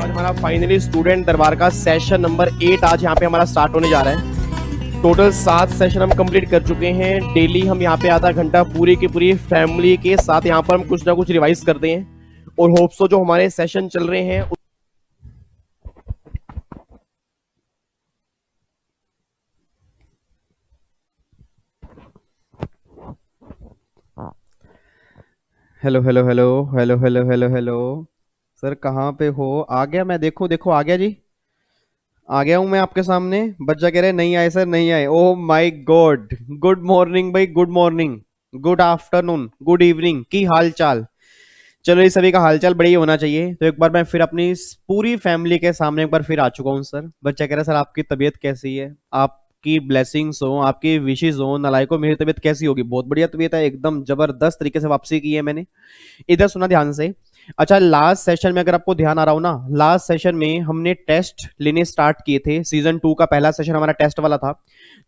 आज हमारा finally student दरबार का सेशन नंबर 8 आज यहाँ पे हमारा स्टार्ट होने जा रहा है। टोटल 7 सेशन हम कंप्लीट कर चुके हैं। डेली हम यहाँ पे आधा घंटा पूरी की पूरी फैमिली के साथ यहाँ पर हम कुछ ना कुछ रिवाइज करते हैं और होप सो जो हमारे सेशन चल रहे हैं। Hello hello hello hello hello hello hello sir, कहाँ पे हो? आ गया मैं, देखो देखो आ गया जी, आ गया हूं मैं आपके सामने। बच्चा कह रहे नहीं आए सर, नहीं आए। Oh my God, good morning भाई, good morning, good afternoon, good evening, की हाल चाल? चलो, ये सभी का हालचाल बढ़िया होना चाहिए। तो एक बार मैं फिर अपनी इस पूरी फैमिली के सामने एक बार फिर आ चुका हूँ सर। बच्चा कह रहा है सर आपकी तबीयत कैसी है? आपकी ब्लेसिंग्स हो, आपकी विशेष हो, नालायको मेरी तबीयत कैसी होगी? बहुत बढ़िया तबीयत है, एकदम जबरदस्त तरीके से वापसी की है मैंने। इधर सुना ध्यान से। अच्छा, लास्ट सेशन में अगर आपको ध्यान आ रहा हो ना, लास्ट सेशन में हमने टेस्ट लेने स्टार्ट किए थे। सीजन 2 का पहला सेशन हमारा टेस्ट वाला था,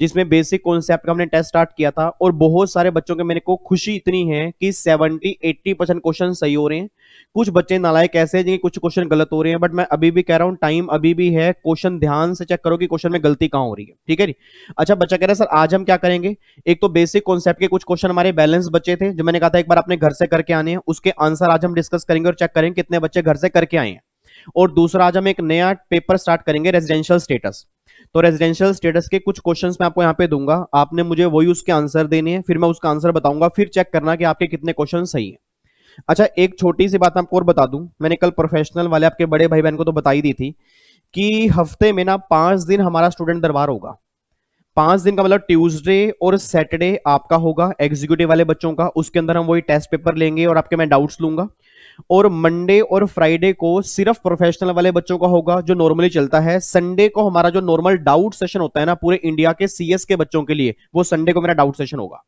जिसमें बेसिक कॉन्सेप्ट का हमने टेस्ट स्टार्ट किया था। और बहुत सारे बच्चों के, मेरे को खुशी इतनी है कि 70-80% क्वेश्चन सही हो रहे हैं। कुछ बच्चे नालायक ऐसे हैं जिनके कुछ क्वेश्चन गलत हो रहे हैं, बट मैं अभी भी कह रहा हूं टाइम अभी भी है। क्वेश्चन ध्यान से चेक करो कि क्वेश्चन में गलती कहां हो रही है, ठीक है जी। अच्छा, बच्चा कह रहा है सर आज हम क्या करेंगे? एक तो बेसिक कॉन्सेप्ट के कुछ क्वेश्चन हमारे बैलेंस बच्चे थे, जो मैंने कहा था एक बार अपने घर से करके आने हैं, उसके आंसर आज हम डिस्कस करेंगे और चेक करेंगे कितने बच्चे घर से करके आए हैं। और दूसरा, आज हम एक नया पेपर स्टार्ट करेंगे, रेजिडेंशियल स्टेटस। तो रेजिडेंशियल स्टेटस के कुछ क्वेश्चंस मैं आपको यहाँ पे दूंगा, आपने मुझे वही उसके आंसर देने हैं, फिर मैं उसका आंसर बताऊंगा, फिर चेक करना कि आपके कितने क्वेश्चन सही हैं। अच्छा, एक छोटी सी बात मैं आपको और बता दूं, मैंने कल प्रोफेशनल वाले आपके बड़े भाई बहन को तो बता ही दी थी कि हफ्ते में ना 5 दिन हमारा स्टूडेंट दरबार होगा। 5 दिन का मतलब ट्यूसडे और सैटरडे आपका होगा एग्जीक्यूटिव वाले बच्चों का, उसके अंदर हम वही टेस्ट पेपर लेंगे और आपके मैं डाउट्स लूंगा। और मंडे और फ्राइडे को सिर्फ प्रोफेशनल वाले बच्चों का होगा, जो नॉर्मली चलता है। संडे को हमारा जो नॉर्मल डाउट सेशन होता है ना पूरे इंडिया के सीएस के बच्चों के लिए, वो संडे को मेरा डाउट सेशन होगा।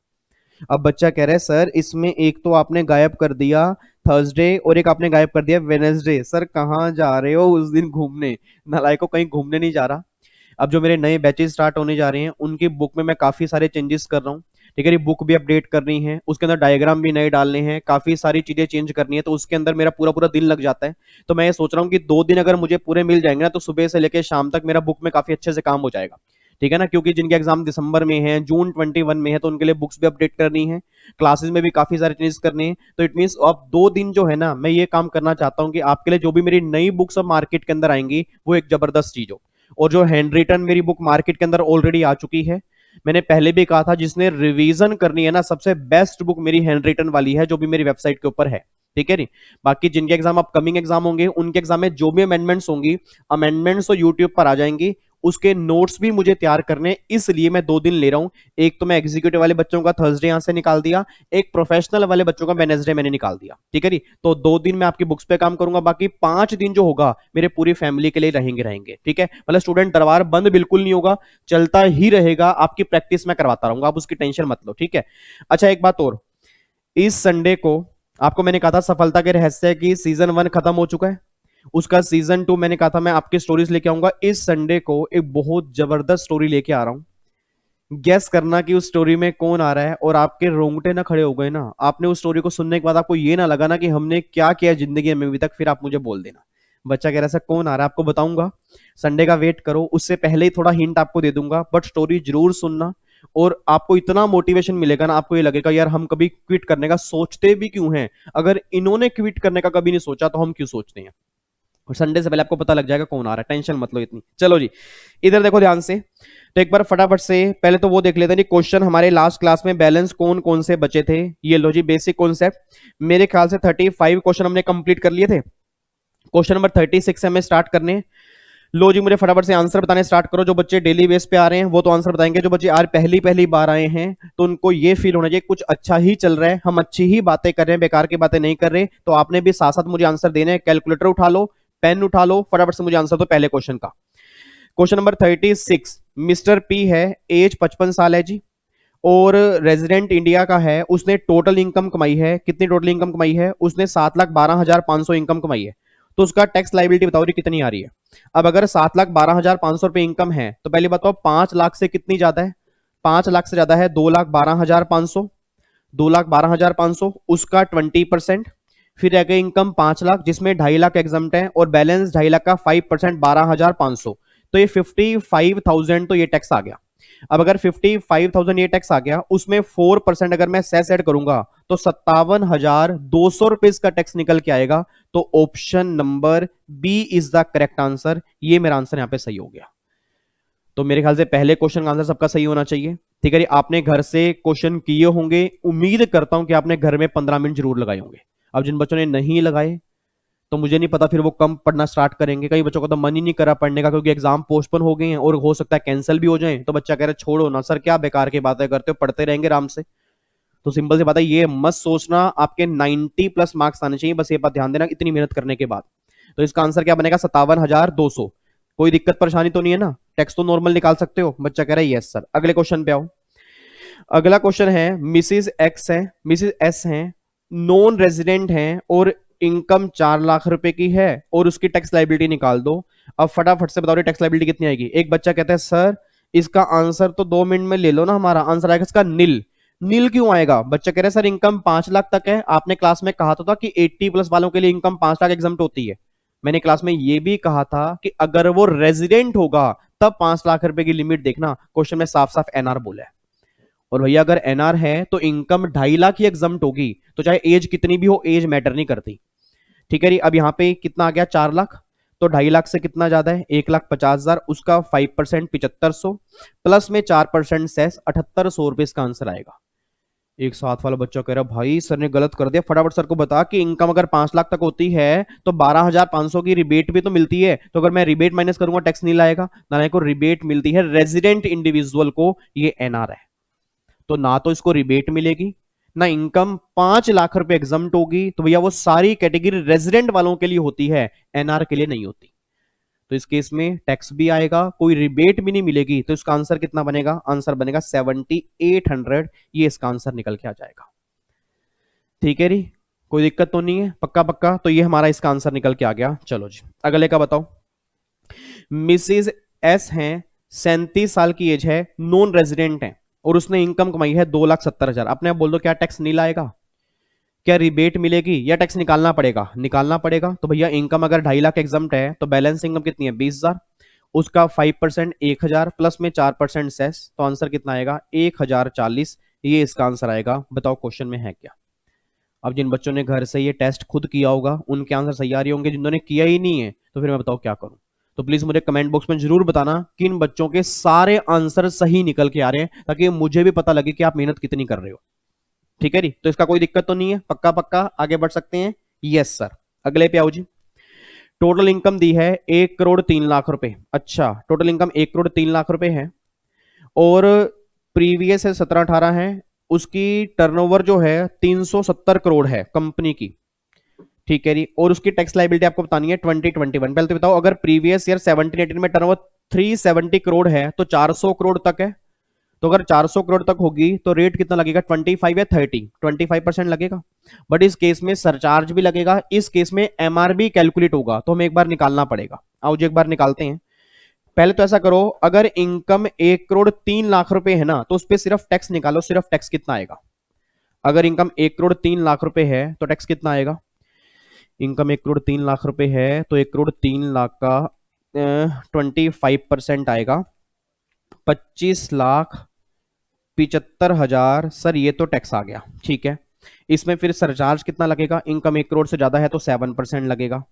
अब बच्चा कह रहा है सर इसमें एक तो आपने गायब कर दिया थर्सडे और एक आपने गायब कर दिया वेडनेसडे। सर कहाँ जा रहे हो उस दिन घूमने? नालायक, कहीं घूमने नहीं जा रहा। अब जो मेरे नए बैचेस स्टार्ट होने जा रहे हैं उनकी बुक में मैं काफी सारे चेंजेस कर रहा हूँ, ठीक है। ये बुक भी अपडेट करनी है, उसके अंदर डायग्राम भी नए डालने हैं, काफी सारी चीजें चेंज करनी है, तो उसके अंदर मेरा पूरा पूरा दिन लग जाता है। तो मैं ये सोच रहा हूँ कि 2 दिन अगर मुझे पूरे मिल जाएंगे ना, तो सुबह से लेकर शाम तक मेरा बुक में काफी अच्छे से काम हो जाएगा, ठीक है ना। क्योंकि जिनके एग्जाम दिसंबर में है, जून 21 में है, तो उनके लिए बुक्स भी अपडेट करनी है, क्लासेस में भी काफी सारे चेंजेस करने हैं। तो इट मीन अब 2 दिन जो है ना, मैं ये काम करना चाहता हूँ कि आपके लिए जो भी मेरी नई बुक्स अब मार्केट के अंदर आएंगी वो एक जबरदस्त चीज हो। और जो हैंड रिटन मेरी बुक मार्केट के अंदर ऑलरेडी आ चुकी है, मैंने पहले भी कहा था, जिसने रिवीजन करनी है ना, सबसे बेस्ट बुक मेरी हैंड रिटन वाली है, जो भी मेरी वेबसाइट के ऊपर है, ठीक है नी। बाकी जिनके एग्जाम अपकमिंग एग्जाम होंगे, उनके एग्जाम में जो भी अमेंडमेंट्स होंगी, अमेंडमेंट्स तो यूट्यूब पर आ जाएंगी, उसके नोट्स भी मुझे तैयार करने, इसलिए मैं 2 दिन ले रहा हूं। एक तो मैं एग्जीक्यूटिव वाले बच्चों का थर्सडे यहां से निकाल दिया, एक प्रोफेशनल वाले बच्चों का वेडनेसडे मैंने निकाल दिया, ठीक है जी। तो 2 दिन मैं आपकी बुक्स पे काम करूंगा, बाकी 5 दिन जो होगा मेरे पूरी फैमिली के लिए रहेंगे रहेंगे, ठीक है। मतलब स्टूडेंट दरबार बंद बिल्कुल नहीं होगा, चलता ही रहेगा, आपकी प्रैक्टिस मैं करवाता रहूंगा, आप उसकी टेंशन मत लो, ठीक है। अच्छा, एक बात और, इस संडे को आपको मैंने कहा था सफलता के रहस्य की सीजन 1 खत्म हो चुका है, उसका सीजन 2 मैंने कहा था मैं आपकी स्टोरीज लेके आऊंगा। इस संडे को एक बहुत जबरदस्त स्टोरी लेके आ रहा हूं, गेस करना कि उस स्टोरी में कौन आ रहा है। और आपके रोंगटे ना खड़े हो गए ना, आपने उस स्टोरी को सुनने के बाद आपको ये ना लगा ना कि हमने क्या किया जिंदगी में अभी तक, फिर आप मुझे बोल देना। बच्चा कह रहा है कौन आ रहा है, आपको बताऊंगा, संडे का वेट करो, उससे पहले ही थोड़ा हिंट आपको दे दूंगा, बट स्टोरी जरूर सुनना। और आपको इतना मोटिवेशन मिलेगा ना, आपको ये लगेगा यार हम कभी क्विट करने का सोचते भी क्यों हैं, अगर इन्होंने क्विट करने का कभी नहीं सोचा तो हम क्यों सोचते हैं। और संडे से पहले आपको पता लग जाएगा कौन आ रहा है, टेंशन मत लो इतनी। चलो जी, इधर देखो ध्यान से। तो एक बार फटाफट से पहले तो वो देख लेते हैं क्वेश्चन हमारे लास्ट क्लास में बैलेंस कौन कौन से बचे थे। ये लो जी, बेसिक कॉन्सेप्ट मेरे ख्याल से 35 क्वेश्चन हमने कंप्लीट कर लिए थे। क्वेश्चन नंबर 36 हमें स्टार्ट करने। लो जी, मुझे फटाफट से आंसर बताने स्टार्ट करो। जो बच्चे डेली बेस पे आ रहे हैं वो तो आंसर बताएंगे, जो बच्चे आज पहली पहली बार आए हैं तो उनको ये फील होना चाहिए कुछ अच्छा ही चल रहा है, हम अच्छी ही बातें कर रहे हैं, बेकार की बातें नहीं कर रहे। तो आपने भी साथ साथ मुझे आंसर देने हैं। कैलकुलेटर उठा लो, पेन उठा लो, फटाफट से मुझे आंसर दो पहले क्वेश्चन का। क्वेश्चन नंबर 36, मिस्टर पी है, एज 55 साल है जी, और रेजिडेंट इंडिया का है। उसने टोटल इनकम कमाई है, कितनी टोटल इनकम कमाई है? उसने 7,12,500 इनकम कमाई है। तो उसका टैक्स लाइबिलिटी बताओ कितनी आ रही है। अब अगर 7,12,500 रुपए इनकम है, तो पहली बात तो 5 लाख से कितनी ज्यादा है? 5 लाख से ज्यादा है 2,12,500। 2,12,500 उसका 20%, फिर रह गई इनकम 5 लाख जिसमें 2.5 लाख एग्जम्प्ट है और बैलेंस 2.5 लाख का 5% 12,500, तो ये 55,000 तो ये टैक्स आ गया। अब अगर 55,000 ये टैक्स आ गया, उसमें 4% अगर मैं सेस ऐड करूंगा तो 57,200 रुपए का टैक्स निकल के आएगा। तो option number B is the correct answer. ये मेरा आंसर यहां पे सही हो गया। तो मेरे ख्याल से पहले क्वेश्चन का आंसर सबका सही होना चाहिए। ठीक है जी, आपने घर से क्वेश्चन किए होंगे, उम्मीद करता हूं कि आपने घर में 15 मिनट जरूर लगाए होंगे। अब जिन बच्चों ने नहीं लगाए तो मुझे नहीं पता फिर वो कम पढ़ना स्टार्ट करेंगे। कई बच्चों को तो मन ही नहीं करा पढ़ने का क्योंकि एग्जाम पोस्टपोन हो गए हैं और हो सकता है कैंसिल भी हो जाए। तो बच्चा कह रहा है छोड़ो ना सर, क्या बेकार की बातें करते हो, पढ़ते रहेंगे आराम से। तो सिंपल सी बात है, ये मत सोचना आपके 90 प्लस मार्क्स आने चाहिए, बस ये बात ध्यान देना इतनी मेहनत करने के बाद। तो इसका आंसर क्या बनेगा? 57,200। कोई दिक्कत परेशानी तो नहीं है ना? टेक्स्ट तो नॉर्मल निकाल सकते हो? बच्चा कह रहा है यस सर। अगले क्वेश्चन पे आओ। अगला क्वेश्चन है, मिसिज एक्स है, मिसिज एस है, नॉन रेजिडेंट है और इनकम 4 लाख रुपए की है और उसकी टैक्स लाइबिलिटी निकाल दो। अब फटाफट से बताओ टैक्स लाइबिलिटी कितनी आएगी। एक बच्चा कहता है सर इसका आंसर तो 2 मिनट में ले लो ना, हमारा आंसर आएगा इसका नील। नील क्यों आएगा? बच्चा कह रहा है सर इनकम 5 लाख तक है, आपने क्लास में कहा था कि 80 प्लस वालों के लिए इनकम 5 लाख एग्जाम्प्ट होती है। मैंने क्लास में यह भी कहा था कि अगर वो रेजिडेंट होगा तब 5 लाख रुपए की लिमिट देखना। क्वेश्चन में साफ साफ एनआर बोला है। और भैया अगर एनआर है तो इनकम 2.5 लाख ही एग्जाम्प्ट होगी, तो चाहे एज कितनी भी हो, एज मैटर नहीं करती। ठीक है जी। अब यहां पे कितना आ गया? 4 लाख। तो 2.5 लाख से कितना ज्यादा है? 1,50,000, उसका 5% 7,500 प्लस में 4% सेस 7,800 रुपए इसका आंसर आएगा। एक साथ वाला बच्चा कह रहा भाई सर ने गलत कर दिया, फटाफट सर को बता कि इनकम अगर 5 लाख तक होती है तो 12,500 की रिबेट भी तो मिलती है। तो अगर मैं रिबेट माइनस करूंगा टैक्स नहीं लाएगा ना, को रिबेट मिलती है रेजिडेंट इंडिविजुअल को, ये एनआर है। तो ना तो इसको रिबेट मिलेगी ना इनकम 5 लाख रुपए एग्जम्प्ट होगी। तो भैया वो सारी कैटेगरी रेजिडेंट वालों के लिए होती है, एनआर के लिए नहीं होती। तो इस केस में टैक्स भी आएगा, कोई रिबेट भी नहीं मिलेगी। तो इसका आंसर कितना बनेगा? आंसर बनेगा 7,800। ये इसका आंसर निकल के आ जाएगा। ठीक है जी, कोई दिक्कत तो नहीं है? पक्का पक्का। तो ये हमारा इसका आंसर निकल के आ गया। चलो जी अगले का बताओ। मिसिज एस है, 37 साल की एज है, नॉन रेजिडेंट है और उसने इनकम कमाई है 2,70,000। अपने आप बोल दो क्या टैक्स नहीं लाएगा? क्या रिबेट मिलेगी या टैक्स निकालना पड़ेगा? निकालना पड़ेगा। तो भैया इनकम अगर 2.5 लाख एग्जाम्प्ट है तो बैलेंस इनकम कितनी है? 20,000, उसका 5% 1,000 प्लस में 4% सेस, तो आंसर कितना आएगा? 1,040। ये इसका आंसर आएगा। बताओ क्वेश्चन में है क्या? अब जिन बच्चों ने घर से ये टेस्ट खुद किया होगा उनके आंसर सही आ रहे होंगे, जिन्होंने किया ही नहीं है तो फिर मैं बताओ क्या करूं। तो प्लीज मुझे कमेंट बॉक्स में जरूर बताना कि इन बच्चों के सारे आंसर सही निकल के आ रहे हैं, ताकि मुझे भी पता लगे कि आप मेहनत कितनी कर रहे हो। ठीक है जी, तो इसका कोई दिक्कत तो नहीं है? पक्का पक्का आगे बढ़ सकते हैं? Yes sir. अगले पे आओ जी। टोटल इनकम दी है 1,03,00,000 रुपए। अच्छा, टोटल इनकम 1,03,00,000 रुपए है और प्रीवियस है 17-18 है, उसकी टर्नओवर जो है 370 करोड़ है कंपनी की। ठीक है जी, और उसकी टैक्स लाइबिलिटी आपको बतानी है 2021। पहले तो बताओ अगर प्रीवियस ईयर 17-18 में टर्नओवर 370 करोड़ है तो 400 करोड़ तक है। तो अगर 400 करोड़ तक होगी तो रेट कितना लगेगा? 25 या 30? 25% लगेगा। बट इस केस में सरचार्ज भी लगेगा, इस केस में एमआरबी कैलकुलेट होगा, तो हमें एक बार निकालना पड़ेगा। आओ जी एक बार निकालते हैं। पहले तो ऐसा करो, अगर इनकम 1,03,00,000 रुपए है ना तो उस पर सिर्फ टैक्स निकालो। सिर्फ टैक्स कितना आएगा? अगर इनकम 1,03,00,000 रुपए है तो टैक्स कितना आएगा? इनकम 1,03,00,000 रुपए है तो 1,03,00,000 का 25% आएगा 25,75,000। सर ये तो टैक्स आ गया। ठीक है, इसमें फिर सरचार्ज कितना लगेगा? इनकम 1 करोड़ से ज्यादा है तो 7% लगेगा।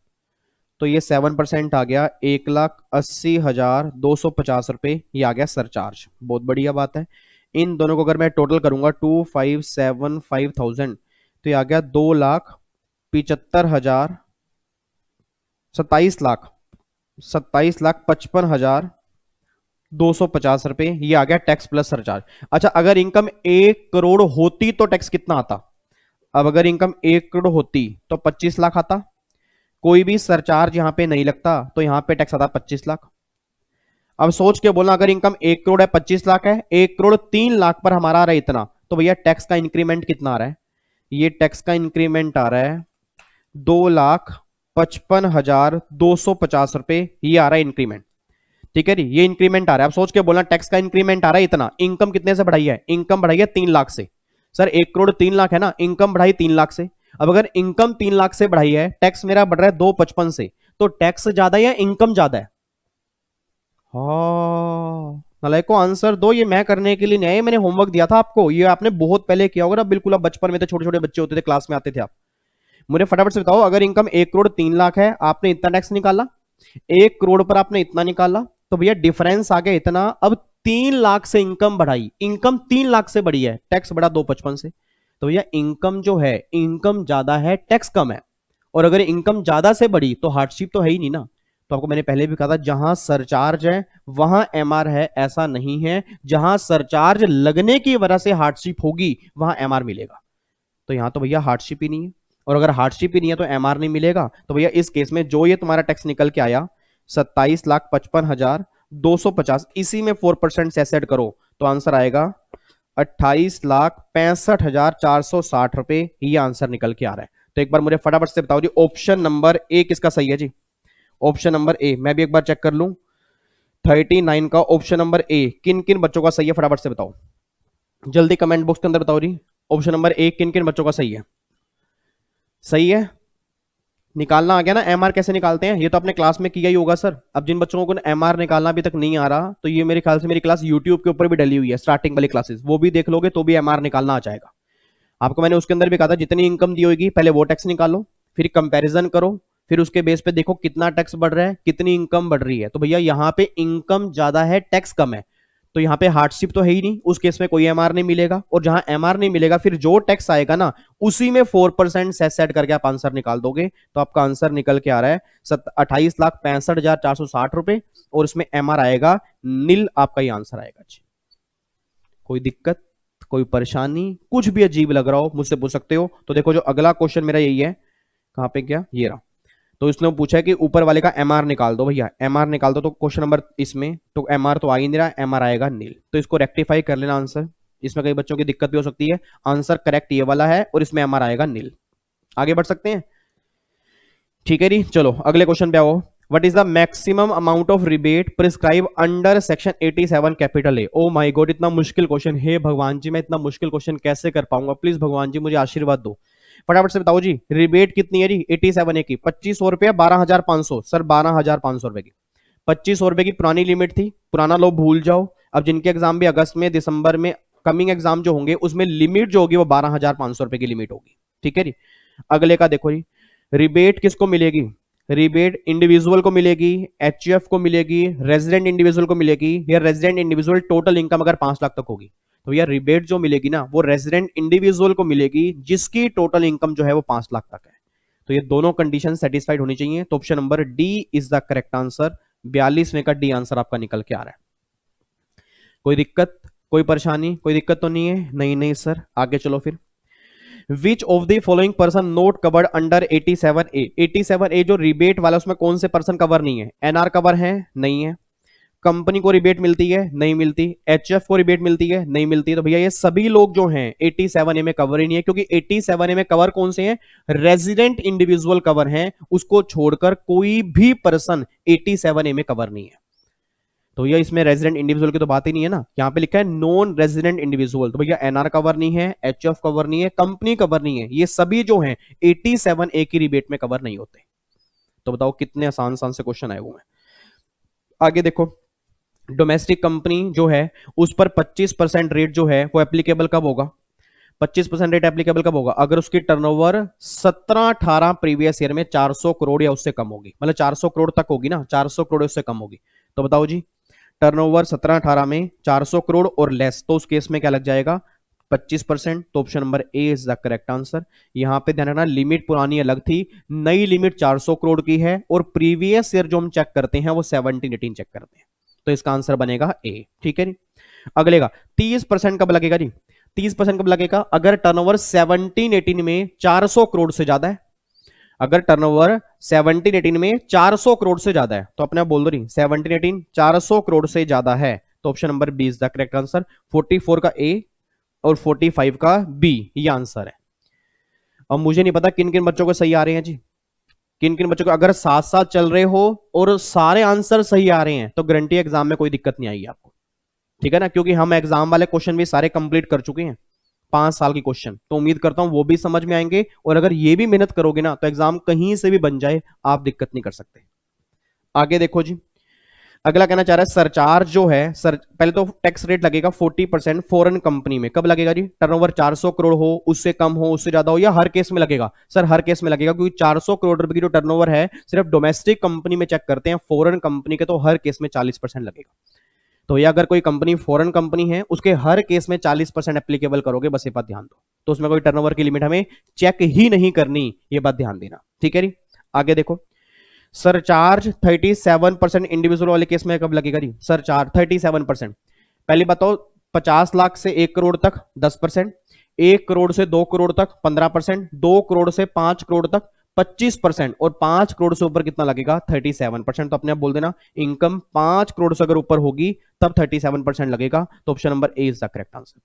तो ये 7% आ गया 1,80,250 रुपए। ये आ गया सरचार्ज। बहुत बढ़िया बात है। इन दोनों को अगर मैं टोटल करूंगा 2,575,000 तो ये आ गया 2,75,000, 27,55,250 रुपए। ये आ गया टैक्स प्लस सरचार्ज। अच्छा, अगर इनकम 1 करोड़ होती तो टैक्स कितना आता? अब अगर इनकम 1 करोड़ होती तो 25 लाख आता। कोई भी सरचार्ज यहां पे नहीं लगता तो यहां पे टैक्स आता 25 लाख। अब सोच के बोलना, अगर इनकम 1 करोड़ है 25 लाख है, 1,03,00,000 पर हमारा आ रहा है इतना, तो भैया टैक्स का इंक्रीमेंट कितना आ रहा है? ये टैक्स का इंक्रीमेंट आ रहा है 2,55,250 रुपए। ये आ रहा है इंक्रीमेंट। ठीक है जी, ये इंक्रीमेंट आ रहा है। अब सोच के बोलना टैक्स का इंक्रीमेंट आ रहा है इतना, इनकम कितने से बढ़ाई है? इनकम बढ़ाई है 3 लाख से। सर 1,03,00,000 है ना, इनकम बढ़ाई 3 लाख से, अब अगर इनकम 3 लाख से बढ़ाई है, टैक्स मेरा बढ़ रहा है 255 से, तो टैक्स ज्यादा है या इनकम ज्यादा है? हाँ, नालायक को आंसर दो, ये मैं करने के लिए नहीं आया, मैंने होमवर्क दिया था आपको, ये आपने बहुत पहले किया होगा ना, बिल्कुल आप बचपन में थे, छोटे छोटे बच्चे होते थे, क्लास में आते थे आप। मुझे फटाफट से बताओ, अगर इनकम 1 करोड़ 3 लाख है, आपने इतना टैक्स निकाला, 1 करोड़ पर आपने इतना निकाला, तो भैया डिफरेंस आ गया इतना। अब 3 लाख से इनकम बढ़ाई, इनकम 3 लाख से बढ़ी है, टैक्स बढ़ा 255 से, तो भैया इनकम जो है, इनकम ज्यादा है, टैक्स कम है। और अगर इनकम ज्यादा से बढ़ी तो हार्डशिप तो है ही नहीं ना। तो आपको मैंने पहले भी कहा था, जहां सरचार्ज है वहां एमआर है, ऐसा नहीं है जहां सरचार्ज लगने की वजह से हार्डशिप होगी वहां एमआर मिलेगा। तो यहां तो भैया हार्डशिप ही नहीं है, और अगर हार्डशिप ही नहीं है तो एमआर नहीं मिलेगा। तो भैया इस केस में जो ये तुम्हारा टैक्स निकल के आया 27,55,250, इसी में 4% से ऐड करो तो आंसर आएगा 28,65,460 रुपए, ये आंसर निकल के आ रहा है। तो एक बार मुझे फटाफट से बताओ जी, ऑप्शन नंबर ए किसका सही है जी? ऑप्शन नंबर ए, मैं भी एक बार चेक कर लूं, 39 का ऑप्शन नंबर ए किन किन बच्चों का सही है, फटाफट से बताओ, जल्दी कमेंट बॉक्स के अंदर बताओ जी, ऑप्शन नंबर ए किन किन बच्चों का सही है? सही है, निकालना आ गया ना। एमआर कैसे निकालते हैं ये तो आपने क्लास में किया ही होगा सर। अब जिन बच्चों को एमआर निकालना अभी तक नहीं आ रहा, तो ये मेरे ख्याल से मेरी क्लास यूट्यूब के ऊपर भी डली हुई है, स्टार्टिंग वाली क्लासेस, वो भी देख लोगे तो भी एमआर निकालना आ जाएगा आपको। मैंने उसके अंदर भी कहा था, जितनी इनकम दी होगी पहले वो टैक्स निकालो, फिर कंपैरिजन करो, फिर उसके बेस पे देखो कितना टैक्स बढ़ रहा है, कितनी इनकम बढ़ रही है। तो भैया यहाँ पे इनकम ज्यादा है, टैक्स कम है, तो यहाँ पे हार्डशिप तो है ही नहीं, उस केस में कोई एमआर नहीं मिलेगा। और जहां एमआर नहीं मिलेगा, फिर जो टैक्स आएगा ना, उसी में 4% सेस सेट करके आप आंसर निकाल दोगे, तो आपका आंसर निकल के आ रहा है 28,65,460 रुपए, और उसमें एमआर आएगा नील, आपका ये आंसर आएगा जी। कोई दिक्कत, कोई परेशानी, कुछ भी अजीब लग रहा हो मुझसे पूछ सकते हो। तो देखो जो अगला क्वेश्चन मेरा यही है, कहां पे गया, ये रहा। तो इसने पूछा है कि ऊपर वाले का एमआर निकाल दो, भैया एमआर निकाल दो, तो क्वेश्चन नंबर इसमें तो एमआर तो आ ही नहीं रहा, एमआर आएगा नील, तो इसको रेक्टिफाई कर लेना आंसर, इसमें कई बच्चों की दिक्कत भी हो सकती है। आंसर करेक्ट ये वाला है, और इसमें एमआर आएगा नील। आगे बढ़ सकते हैं, ठीक है जी। चलो अगले क्वेश्चन पे आओ। What is the maximum amount of rebate prescribe under section 87 capital A? Oh my God, इतना मुश्किल क्वेश्चन, हे भगवान जी मैं इतना मुश्किल क्वेश्चन कैसे कर पाऊंगा, प्लीज भगवान जी मुझे आशीर्वाद दो। फटाफट से बताओ जी, रिबेट कितनी है जी 87 ए की? 2500 रुपया, 12,500 सर, 12,500 रुपए की। 2500 रुपए की पुरानी लिमिट थी, पुराना लो भूल जाओ। अब जिनके एग्जाम भी अगस्त में, दिसंबर में, कमिंग एग्जाम जो होंगे, उसमें लिमिट जो होगी वो 12,500 रुपए की लिमिट होगी, ठीक है जी। अगले का देखो जी, रिबेट किसको मिलेगी? रिबेट इंडिविजुअल को मिलेगी, एचयूएफ को मिलेगी, रेजिडेंट इंडिविजुअल को मिलेगी, या रेजिडेंट इंडिविजुअल टोटल इनकम अगर 5 लाख तक होगी, तो भैया रिबेट जो मिलेगी ना वो रेजिडेंट इंडिविजुअल को मिलेगी जिसकी टोटल इनकम जो है वो 5 लाख तक है। तो ये दोनों कंडीशन सेटिस्फाइड होनी चाहिए, तो option number D is the correct answer. 42 में का डी आंसर आपका निकल के आ रहा है। कोई दिक्कत, कोई परेशानी, कोई दिक्कत तो नहीं है? नहीं नहीं सर, आगे चलो फिर। विच of the following person note covered under 87A? 87A जो रिबेट वाला, उसमें कौन से पर्सन कवर नहीं है? एनआर कवर है? नहीं है। कंपनी को रिबेट मिलती है? नहीं मिलती। एचएफ को रिबेट मिलती है? नहीं मिलती। तो भैया ये सभी लोग जो हैं 87A में कवर ही नहीं है, क्योंकि 87A में कवर कौन से हैं? रेजिडेंट इंडिविजुअल कवर हैं, उसको छोड़कर कोई भी पर्सन 87A में कवर नहीं है। तो भैया इसमें रेजिडेंट इंडिविजुअल की तो बात ही नहीं है ना, यहाँ पे लिखा है नॉन रेजिडेंट इंडिविजुअल, तो भैया एनआर कवर नहीं है, एचएफ कवर नहीं है, कंपनी कवर नहीं है, ये सभी जो हैं 87A की रिबेट में कवर नहीं होते। तो बताओ कितने आसान आसान से क्वेश्चन आए हुए हैं। आगे देखो, डोमेस्टिक कंपनी जो है उस पर 25% रेट जो है वो एप्लीकेबल कब होगा? 25% रेट एप्लीकेबल कब होगा? अगर उसकी टर्नओवर 17-18 प्रीवियस ईयर में 400 करोड़ या उससे कम होगी, मतलब 400 करोड़ तक होगी ना, 400 करोड़ उससे कम होगी। तो बताओ जी, टर्नओवर 17-18 में 400 करोड़ और लेस, तो उस केस में क्या लग जाएगा? 25%। तो option number A is the correct answer. यहां पे ध्यान रखना, लिमिट पुरानी अलग थी, नई लिमिट 400 करोड़ की है, और प्रीवियस ईयर जो हम चेक करते हैं वो 17-18 चेक करते हैं, तो इसका आंसर बनेगा ए, ठीक है जी। अगले का 30% कब लगेगा जी? 30% कब लगेगा? अगर टर्नओवर 17-18 में 400 करोड़ से ज्यादा है। अगर टर्नओवर 17-18 में 400 करोड़ से ज्यादा है, तो अपने आप बोल दो रही 17-18 400 करोड़ से ज्यादा है, तो option number B is the correct answer. 44 का ए और 45 का बी, ये आंसर है। अब मुझे नहीं पता किन किन बच्चों को सही आ रहे हैं जी, किन किन बच्चों को, अगर साथ साथ चल रहे हो और सारे आंसर सही आ रहे हैं तो गारंटी एग्जाम में कोई दिक्कत नहीं आएगी आपको, ठीक है ना, क्योंकि हम एग्जाम वाले क्वेश्चन भी सारे कंप्लीट कर चुके हैं। 5 साल की क्वेश्चन, तो उम्मीद करता हूं वो भी समझ में आएंगे, और अगर ये भी मेहनत करोगे ना तो एग्जाम कहीं से भी बन जाए, आप दिक्कत नहीं कर सकते। आगे देखो जी, अगला कहना चाह रहा है सरचार्ज जो है सर, पहले तो टैक्स रेट लगेगा 40% फॉरेन कंपनी में, कब लगेगा जी? टर्नओवर 400 करोड़ हो, उससे कम हो, उससे ज्यादा हो, या हर केस में लगेगा? सर हर केस में लगेगा, क्योंकि 400 करोड़ रुपए की जो टर्नओवर है सिर्फ डोमेस्टिक कंपनी में चेक करते हैं, फॉरेन कंपनी के तो हर केस में 40% लगेगा। तो ये अगर कोई कंपनी फॉरेन कंपनी है उसके हर केस में 40% एप्लीकेबल करोगे, बस ये बात ध्यान दो। तो उसमें कोई टर्नओवर की लिमिट हमें चेक ही नहीं करनी, ये बात ध्यान देना, ठीक है जी। आगे देखो, सरचार्ज 37% इंडिविजुअल वाले केस में कब लगेगा जी? सरचार्ज 37%। पहले बताओ, 50 लाख से 1 करोड़ तक 10%, 1 करोड़ से 2 करोड़ तक 15%, 2 करोड़ से 5 करोड़ तक 25%, और 5 करोड़ से ऊपर कितना लगेगा? 37%। तो अपने आप बोल देना, इनकम 5 करोड़ से अगर ऊपर होगी तब 37% लगेगा। तो option number A is the correct answer.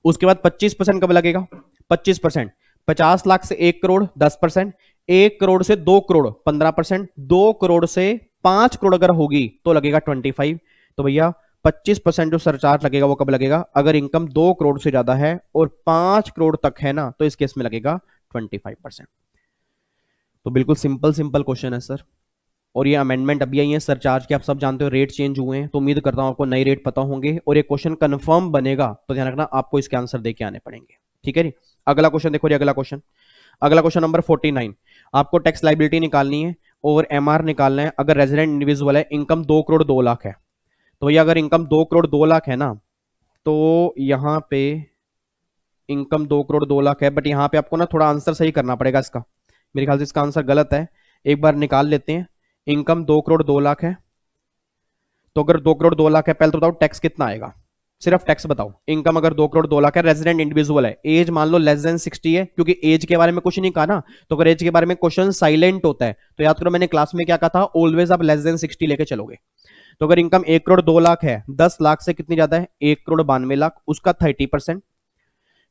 उसके बाद 25% कब लगेगा? 25%, 50 लाख से 1 करोड़ 10%, 1 करोड़ से 2 करोड़ 15%, 2 करोड़ से 5 करोड़ अगर होगी तो लगेगा 25। तो भैया 25% जो सरचार्ज लगेगा वो कब लगेगा? अगर इनकम 2 करोड़ से ज्यादा है और 5 करोड़ तक है ना, तो इस केस में लगेगा 25%। तो बिल्कुल सिंपल सिंपल क्वेश्चन है सर, और ये अमेंडमेंट अभी आई है सरचार्ज के, आप सब जानते हो रेट चेंज हुए हैं, तो उम्मीद करता हूं आपको नए रेट पता होंगे, और ये क्वेश्चन कंफर्म बनेगा तो ध्यान रखना आपको इसके आंसर देके आने पड़ेंगे, ठीक है जी। अगला क्वेश्चन देखो जी, अगला क्वेश्चन नंबर 49। आपको टैक्स लाइबिलिटी निकालनी है और एमआर निकालना है। अगर रेजिडेंट इंडिविजुअल है, इनकम 2 करोड़ 2 लाख है, तो भैया अगर इनकम 2 करोड़ 2 लाख है ना, तो यहां पे इनकम 2 करोड़ 2 लाख है, बट यहां पे आपको ना थोड़ा आंसर सही करना पड़ेगा इसका, मेरे ख्याल से इसका आंसर गलत है। एक बार निकाल लेते हैं। इनकम 2 करोड़ 2 लाख है, तो अगर 2 करोड़ 2 लाख है, पहले तो बताओ टैक्स कितना आएगा, सिर्फ टैक्स बताओ। इनकम अगर 2 करोड़ 2 लाख है, रेजिडेंट इंडिविजुअल है, एज मान लो लेस देन 60 है, क्योंकि एज के बारे में कुछ नहीं कहा ना, तो अगर एज के बारे में क्वेश्चन साइलेंट होता है तो याद करो मैंने क्लास में क्या कहा था, ऑलवेज आप लेस देन 60 लेके चलोगे। तो अगर इनकम 1 करोड़ 2 लाख है, 10 लाख से कितनी ज्यादा है? 1 करोड़ 92 लाख, उसका 30%।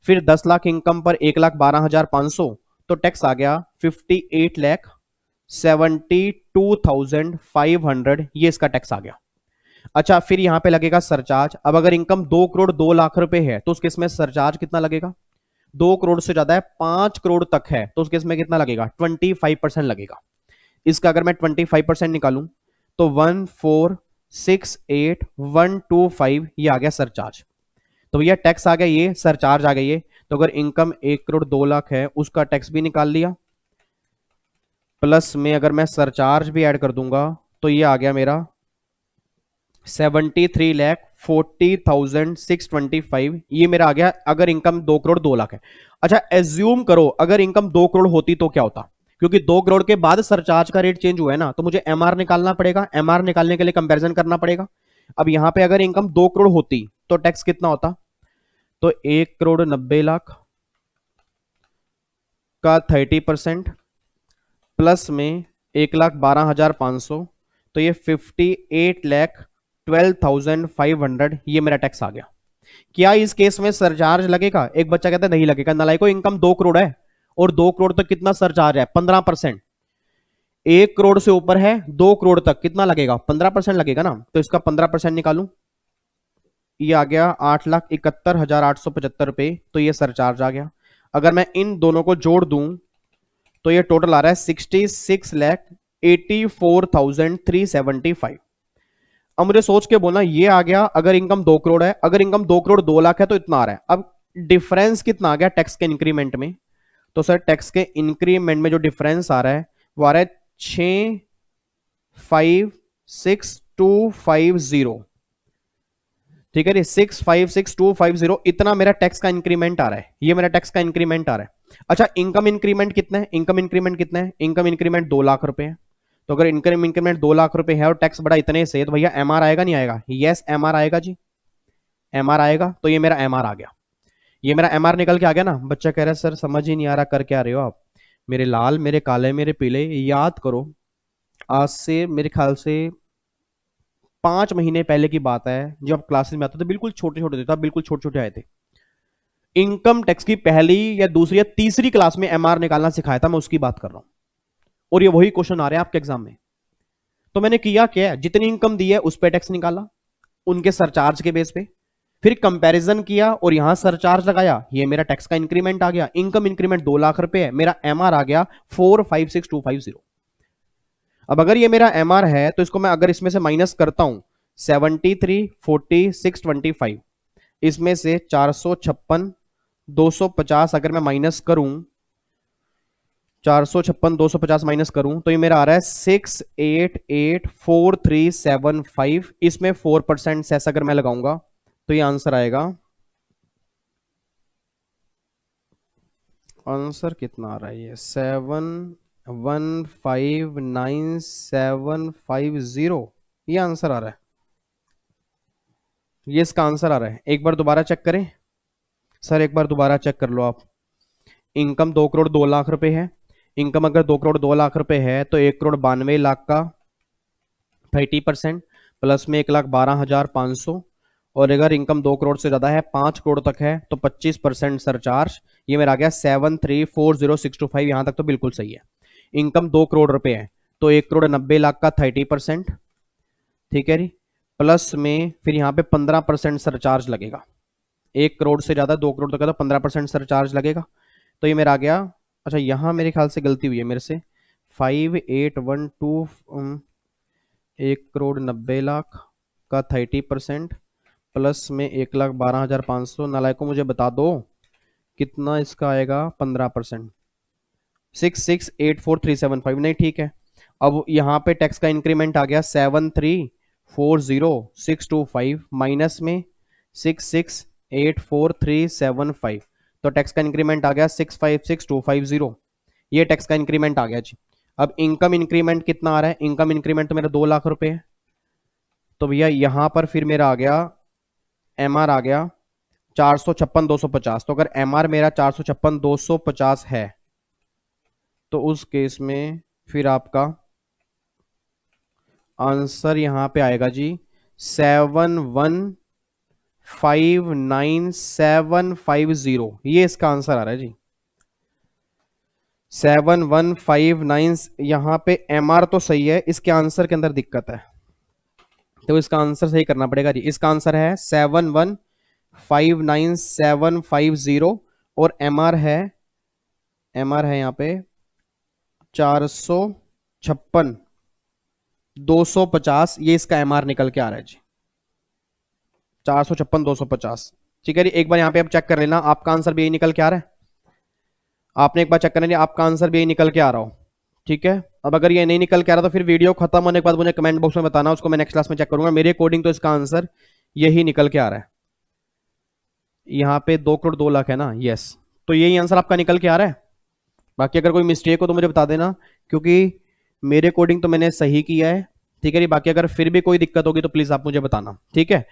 फिर 10 लाख इनकम पर 1,12,500, तो टैक्स आ गया 58,72,500, ये इसका टैक्स आ गया। अच्छा, फिर यहां पे लगेगा सरचार्ज। अब अगर इनकम 2 करोड़ 2 लाख रुपए है तो उस केस में सरचार्ज कितना लगेगा? 2 करोड़ से ज्यादा है, 5 करोड़ तक है, तो उस केस में कितना लगेगा? 25% लगेगा। इसका अगर मैं 25% निकालूं तो 1468,125 ये आ गया सरचार्ज। तो भैया टैक्स आ गया ये, सरचार्ज आ गया ये। तो अगर इनकम 1 करोड़ 2 लाख है, उसका टैक्स भी निकाल लिया, प्लस में अगर मैं सरचार्ज भी ऐड कर दूंगा तो ये आ गया मेरा 73,40,625, ये मेरा आ गया अगर इनकम 2 करोड़ 2 लाख है। अच्छा, एज्यूम करो अगर इनकम 2 करोड़ होती तो क्या होता, क्योंकि 2 करोड़ के बाद सरचार्ज का रेट चेंज हुआ है ना, तो मुझे एमआर निकालना पड़ेगा, एमआर निकालने के लिए कंपैरिजन करना पड़ेगा। अब यहां पे अगर इनकम 2 करोड़ होती तो टैक्स कितना होता? तो 1 करोड़ 90 लाख का 30% प्लस में 1,12,500, तो ये 58,12,500, ये मेरा टैक्स आ गया। क्या इस केस में सरचार्ज लगेगा? एक बच्चा कहता है नहीं लगेगा, नालायको इनकम 2 करोड़ है और 2 करोड़ तक कितना सरचार्ज है? 15%। 1 करोड़ से ऊपर है 2 करोड़ तक कितना लगेगा? 15% लगेगा ना, तो इसका 15% निकालूं, ये आ गया 8,71,875 रुपए, तो ये सरचार्ज आ गया। अगर मैं इन दोनों को जोड़ दूं तो ये टोटल आ रहा है 66,84,375। अब मुझे सोच के बोलना, ये आ गया अगर इनकम 2 करोड़ है, अगर इनकम 2 करोड़ 2 लाख है तो इतना आ रहा है। अब डिफरेंस कितना आ गया टैक्स के इंक्रीमेंट में? तो सर टैक्स के इंक्रीमेंट में जो डिफरेंस आ रहा है वो आ रहा है 6,56,250, ठीक है, 6,56,250, इतना मेरा टैक्स का इंक्रीमेंट आ रहा है, ये मेरा टैक्स का इंक्रीमेंट आ रहा है। अच्छा, इनकम इंक्रीमेंट कितना है? इनकम इंक्रीमेंट कितना है? इनकम इंक्रीमेंट 2 लाख रुपए है। तो अगर इनकम इंक्रीमेंट 2 लाख रुपए है और टैक्स बढ़ा इतने से, तो भैया एमआर आएगा नहीं आएगा? यस एमआर आएगा जी, एमआर आएगा। तो ये मेरा एमआर आ गया, ये मेरा एमआर निकल के आ गया ना। बच्चा कह रहा है सर समझ ही नहीं आ रहा कर क्या रहे हो आप, मेरे लाल मेरे काले मेरे पीले, याद करो आज से मेरे ख्याल से 5 महीने पहले की बात है, जब आप क्लासेस में आते थे बिल्कुल छोटे छोटे थे, तब बिल्कुल छोटे छोटे आए थे। इनकम टैक्स की पहली या दूसरी या तीसरी क्लास में एमआर निकालना सिखाया था, मैं उसकी बात कर रहा हूं, और ये वही क्वेश्चन आ रहे हैं आपके एग्जाम में। तो मैंने किया क्या, जितनी इनकम दी है उस पर टैक्स निकाला, उनके सरचार्ज के बेस पे। फिर कंपैरिजन किया और यहां सरचार्ज लगाया, ये मेरा टैक्स का इंक्रीमेंट आ गया। इनकम इंक्रीमेंट 2 लाख रुपए है, मेरा एमआर आ गया 456250। अब अगर ये मेरा एमआर है तो इसको मैं अगर इसमें से माइनस करता हूं 73 40 625, इसमें से 456 250 अगर मैं माइनस करूं, 456 250 माइनस करूं तो ये मेरा आ रहा है 6884 375। इसमें 4% सेस अगर मैं लगाऊंगा तो ये आंसर आएगा, आंसर कितना आ रहा है ये 7159,750, ये आंसर आ रहा है, ये इसका आंसर आ रहा है। एक बार दोबारा चेक करें सर, एक बार दोबारा चेक कर लो आप। इनकम 2 करोड़ 2 लाख रुपए है, इनकम अगर 2 करोड़ 2 लाख रुपए है तो 1 करोड़ 92 लाख का 30% प्लस में 1,12,500, और अगर इनकम 2 करोड़ से ज्यादा है 5 करोड़ तक है तो 25% सरचार्ज। ये मेरा आ गया 7340,625, यहां तक तो बिल्कुल सही है। इनकम 2 करोड़ रुपए है तो 1 करोड़ 90 लाख का 30%, ठीक है जी, प्लस में फिर यहाँ पे 15% सरचार्ज लगेगा। 1 करोड़ से ज्यादा 2 करोड़ तक है तो 15% सरचार्ज लगेगा। तो ये मेरा आ गया, अच्छा यहाँ मेरे ख्याल से गलती हुई है मेरे से, 5812, 1 करोड़ 90 लाख का 30% प्लस में 1,12,500। नालायकों मुझे बता दो कितना इसका आएगा 15%, 6684,375। नहीं ठीक है, अब यहाँ पे टैक्स का इंक्रीमेंट आ गया 7340,625 माइनस में 6684,375, तो टैक्स का इंक्रीमेंट आ गया 656250। ये टैक्स का इंक्रीमेंट आ गया जी। अब इनकम इंक्रीमेंट कितना आ रहा है, इनकम इंक्रीमेंट तो मेरा 2 लाख रुपए है, तो भैया यहां पर फिर मेरा आ गया एमआर आ गया 456,250। तो अगर एमआर मेरा 456,250 है तो उस केस में फिर आपका आंसर यहां पे आएगा जी 7159,750। ये इसका आंसर आ रहा है जी 7159। यहां पे एमआर तो सही है, इसके आंसर के अंदर दिक्कत है, तो इसका आंसर सही करना पड़ेगा जी। इसका आंसर है 7159,750 और एमआर है यहाँ पे 456,250। ये इसका एमआर निकल के आ रहा है जी 456,250। ठीक है जी, एक बार यहाँ पे आप चेक कर लेना, आपका आंसर भी यही निकल के आ रहा है। आपने एक बार चेक करना, आपका आंसर भी यही निकल के आ रहा हो, ठीक है। अब अगर ये नहीं निकल के आ रहा तो फिर वीडियो खत्म होने के बाद मुझे कमेंट बॉक्स में बताना, उसको मैं नेक्स्ट क्लास में चेक करूंगा। मेरे अकॉर्डिंग तो इसका आंसर यही निकल के आ रहा है। यहाँ पे 2 करोड़ 2 लाख है ना, यस, तो यही आंसर आपका निकल के आ रहा है। बाकी अगर कोई मिस्टेक हो तो मुझे बता देना, क्योंकि मेरे अकॉर्डिंग तो मैंने सही किया है, ठीक है जी। बाकी अगर फिर भी कोई दिक्कत होगी तो प्लीज आप मुझे बताना, ठीक है।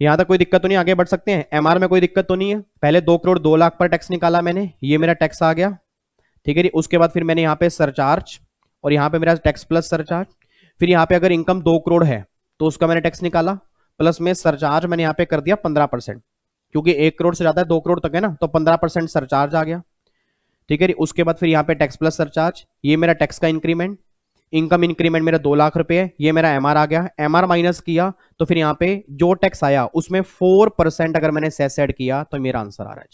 यहां तक कोई दिक्कत तो नहीं, आगे बढ़ सकते हैं। एमआर में कोई दिक्कत तो नहीं है। पहले 2 करोड़ 2 लाख पर टैक्स निकाला मैंने, ये मेरा टैक्स आ गया, ठीक है जी। उसके बाद फिर मैंने यहाँ पे सरचार्ज, और यहाँ पे मेरा टैक्स प्लस सरचार्ज। फिर यहाँ पे अगर इनकम 2 करोड़ है तो उसका मैंने टैक्स निकाला, प्लस में सरचार्ज मैंने यहाँ पे कर दिया 15%, क्योंकि 1 करोड़ से ज्यादा है 2 करोड़ तक है ना, तो 15% सरचार्ज आ गया, ठीक है जी। उसके बाद फिर यहाँ पे टैक्स प्लस सरचार्ज, ये मेरा टैक्स का इंक्रीमेंट। इनकम इंक्रीमेंट मेरा 2 लाख रुपए है, ये मेरा एमआर आ गया। एमआर माइनस किया तो फिर यहाँ पे जो टैक्स आया उसमें 4% अगर मैंने सेस ऐड किया तो मेरा आंसर आ रहा है।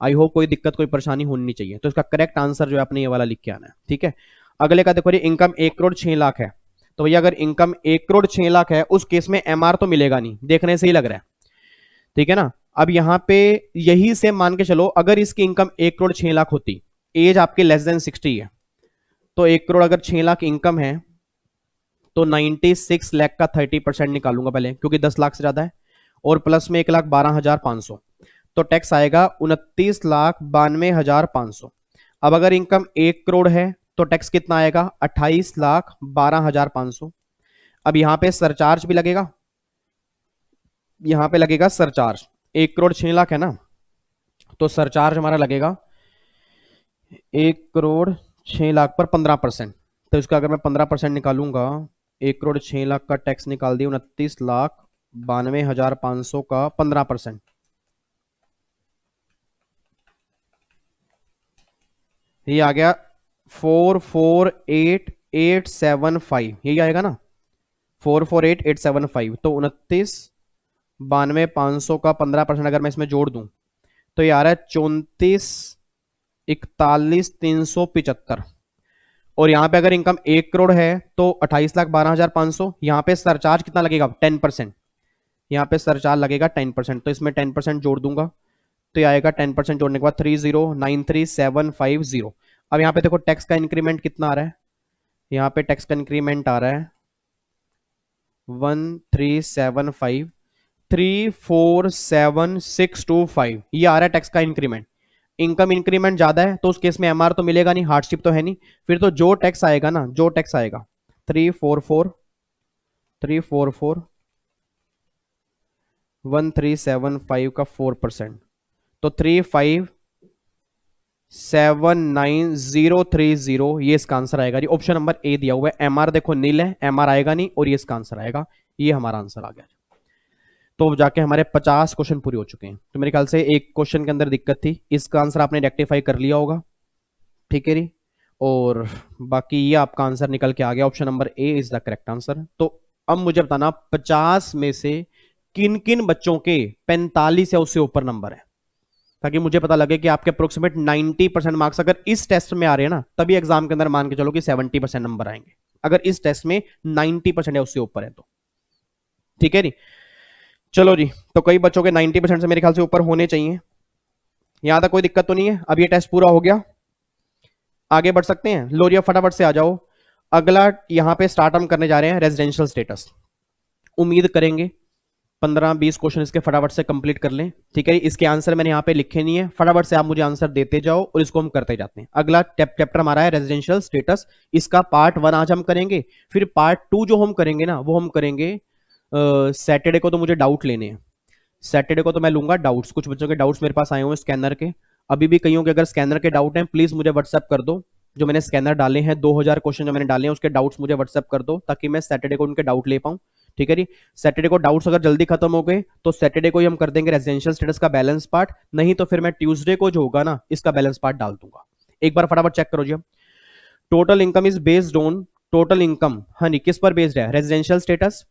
आई होप कोई दिक्कत कोई परेशानी होनी नहीं चाहिए। तो इसका करेक्ट आंसर जो है आपने ये वाला लिख के आना है, ठीक है। अगले का देखो, इनकम 1 करोड़ 6 लाख है, तो भैया अगर इनकम 1 करोड़ 6 लाख है उस केस में एमआर तो मिलेगा नहीं, देखने से ही लग रहा है, ठीक है ना। अब यहां पे यही से मान के चलो, अगर इसकी इनकम 1 करोड़ 6 लाख होती, एज आपके लेस देन 60 है, तो 1 करोड़ अगर 6 लाख इनकम है तो 96 लाख का 30% निकालूंगा पहले, क्योंकि 10 लाख से ज्यादा है, और प्लस में 1,12,500, तो टैक्स आएगा 29,92,500। अब अगर इनकम 1 करोड़ है तो टैक्स कितना आएगा 28,12,500। अब यहां पे सरचार्ज भी लगेगा, यहां पे लगेगा सरचार्ज, 1 करोड़ 6 लाख है ना, तो सरचार्ज हमारा लगेगा 1 करोड़ 6 लाख पर 15%। तो इसका अगर मैं 15% निकालूंगा, 1 करोड़ 6 लाख का टैक्स निकाल दिया 29,92,500 का 15%, ये आ गया 448,875, यही आएगा ना 448,875। तो 29 92,500 का 15% अगर मैं इसमें जोड़ दूं तो ये आ रहा है 34,41,375। और यहाँ पे अगर इनकम 1 करोड़ है तो 28,12,500। यहाँ पे सरचार्ज कितना लगेगा? 10%। यहाँ पे सरचार्ज लगेगा 10%, तो इसमें 10% जोड़ दूंगा तो ये आएगा 10% जोड़ने के बाद 30,93,750। अब यहाँ पे देखो टैक्स का इंक्रीमेंट कितना आ रहा है। यहाँ पे टैक्स का इंक्रीमेंट आ रहा है 1375 347625, ये आ रहा है टैक्स का इंक्रीमेंट। इनकम इंक्रीमेंट ज्यादा है तो उस केस में एमआर तो मिलेगा नहीं, हार्डशिप तो है नहीं, फिर तो जो टैक्स आएगा ना, जो टैक्स आएगा 344,1375 का 4%, तो 35,79030, ये इसका आंसर आएगा जी। ऑप्शन नंबर ए दिया हुआ है, एमआर देखो नील है, एमआर आएगा नहीं और ये इसका आंसर आएगा। ये हमारा आंसर आ गया। तो जाके हमारे 50 क्वेश्चन पूरे हो चुके हैं। तो मेरे ख्याल से एक क्वेश्चन के अंदर दिक्कत थी, इसका आंसर आपने रेक्टिफाई कर लिया होगा, ठीक है जी। और बाकी ये आपका आंसर निकल के आ गया, option number A is the correct answer. तो अब मुझे बताना 50 में से किन किन बच्चों के 45 या उससे ऊपर नंबर है, ताकि मुझे पता लगे कि आपके अप्रोक्सीमेट 90% मार्क्स अगर इस टेस्ट में आ रहे हैं ना, तभी एग्जाम के अंदर मान के चलो कि 70% नंबर आएंगे, अगर इस टेस्ट में 90% या उससे ऊपर है तो, ठीक है जी। चलो जी, तो कई बच्चों के 90% से मेरे ख्याल से ऊपर होने चाहिए। यहां तक कोई दिक्कत तो नहीं है? अब ये टेस्ट पूरा हो गया, आगे बढ़ सकते हैं। लोरिया फटाफट से आ जाओ। अगला यहां पे स्टार्ट हम करने जा रहे हैं रेजिडेंशियल स्टेटस। उम्मीद करेंगे 15-20 क्वेश्चन इसके फटाफट से कंप्लीट कर लें, ठीक है। इसके आंसर मैंने यहाँ पे लिखे नहीं है, फटाफट से आप मुझे आंसर देते जाओ और इसको हम करते जाते हैं। अगला चैप्टर हमारा है रेजिडेंशियल स्टेटस, इसका पार्ट 1 आज हम करेंगे, फिर पार्ट 2 जो हम करेंगे ना वो हम करेंगे सैटरडे को। तो मुझे डाउट लेने हैं, सैटरडे को तो मैं लूंगा डाउट्स। कुछ बच्चों के डाउट्स मेरे पास आए हुए हैं स्कैनर के, अभी भी कईयों के अगर स्कैनर के डाउट हैं प्लीज मुझे व्हाट्सएप कर दो। जो मैंने स्कैनर डाले हैं 2000 क्वेश्चन जो मैंने डाले हैं उसके डाउट्स मुझे व्हाट्सएप कर दो, ताकि मैं सैटरडे को उनके डाउट ले पाऊं, ठीक है जी। सैटरडे को डाउट्स अगर जल्दी खत्म हो गए तो सैटरडे को ही हम कर देंगे रेजिडेंशियल स्टेटस का बैलेंस पार्ट, नहीं तो फिर मैं ट्यूसडे को जो होगा ना इसका बैलेंस पार्ट डाल दूंगा। एक बार फटाफट चेक करो जी। Total income is based on, total income हाँ जी किस पर बेस्ड है? Residential status,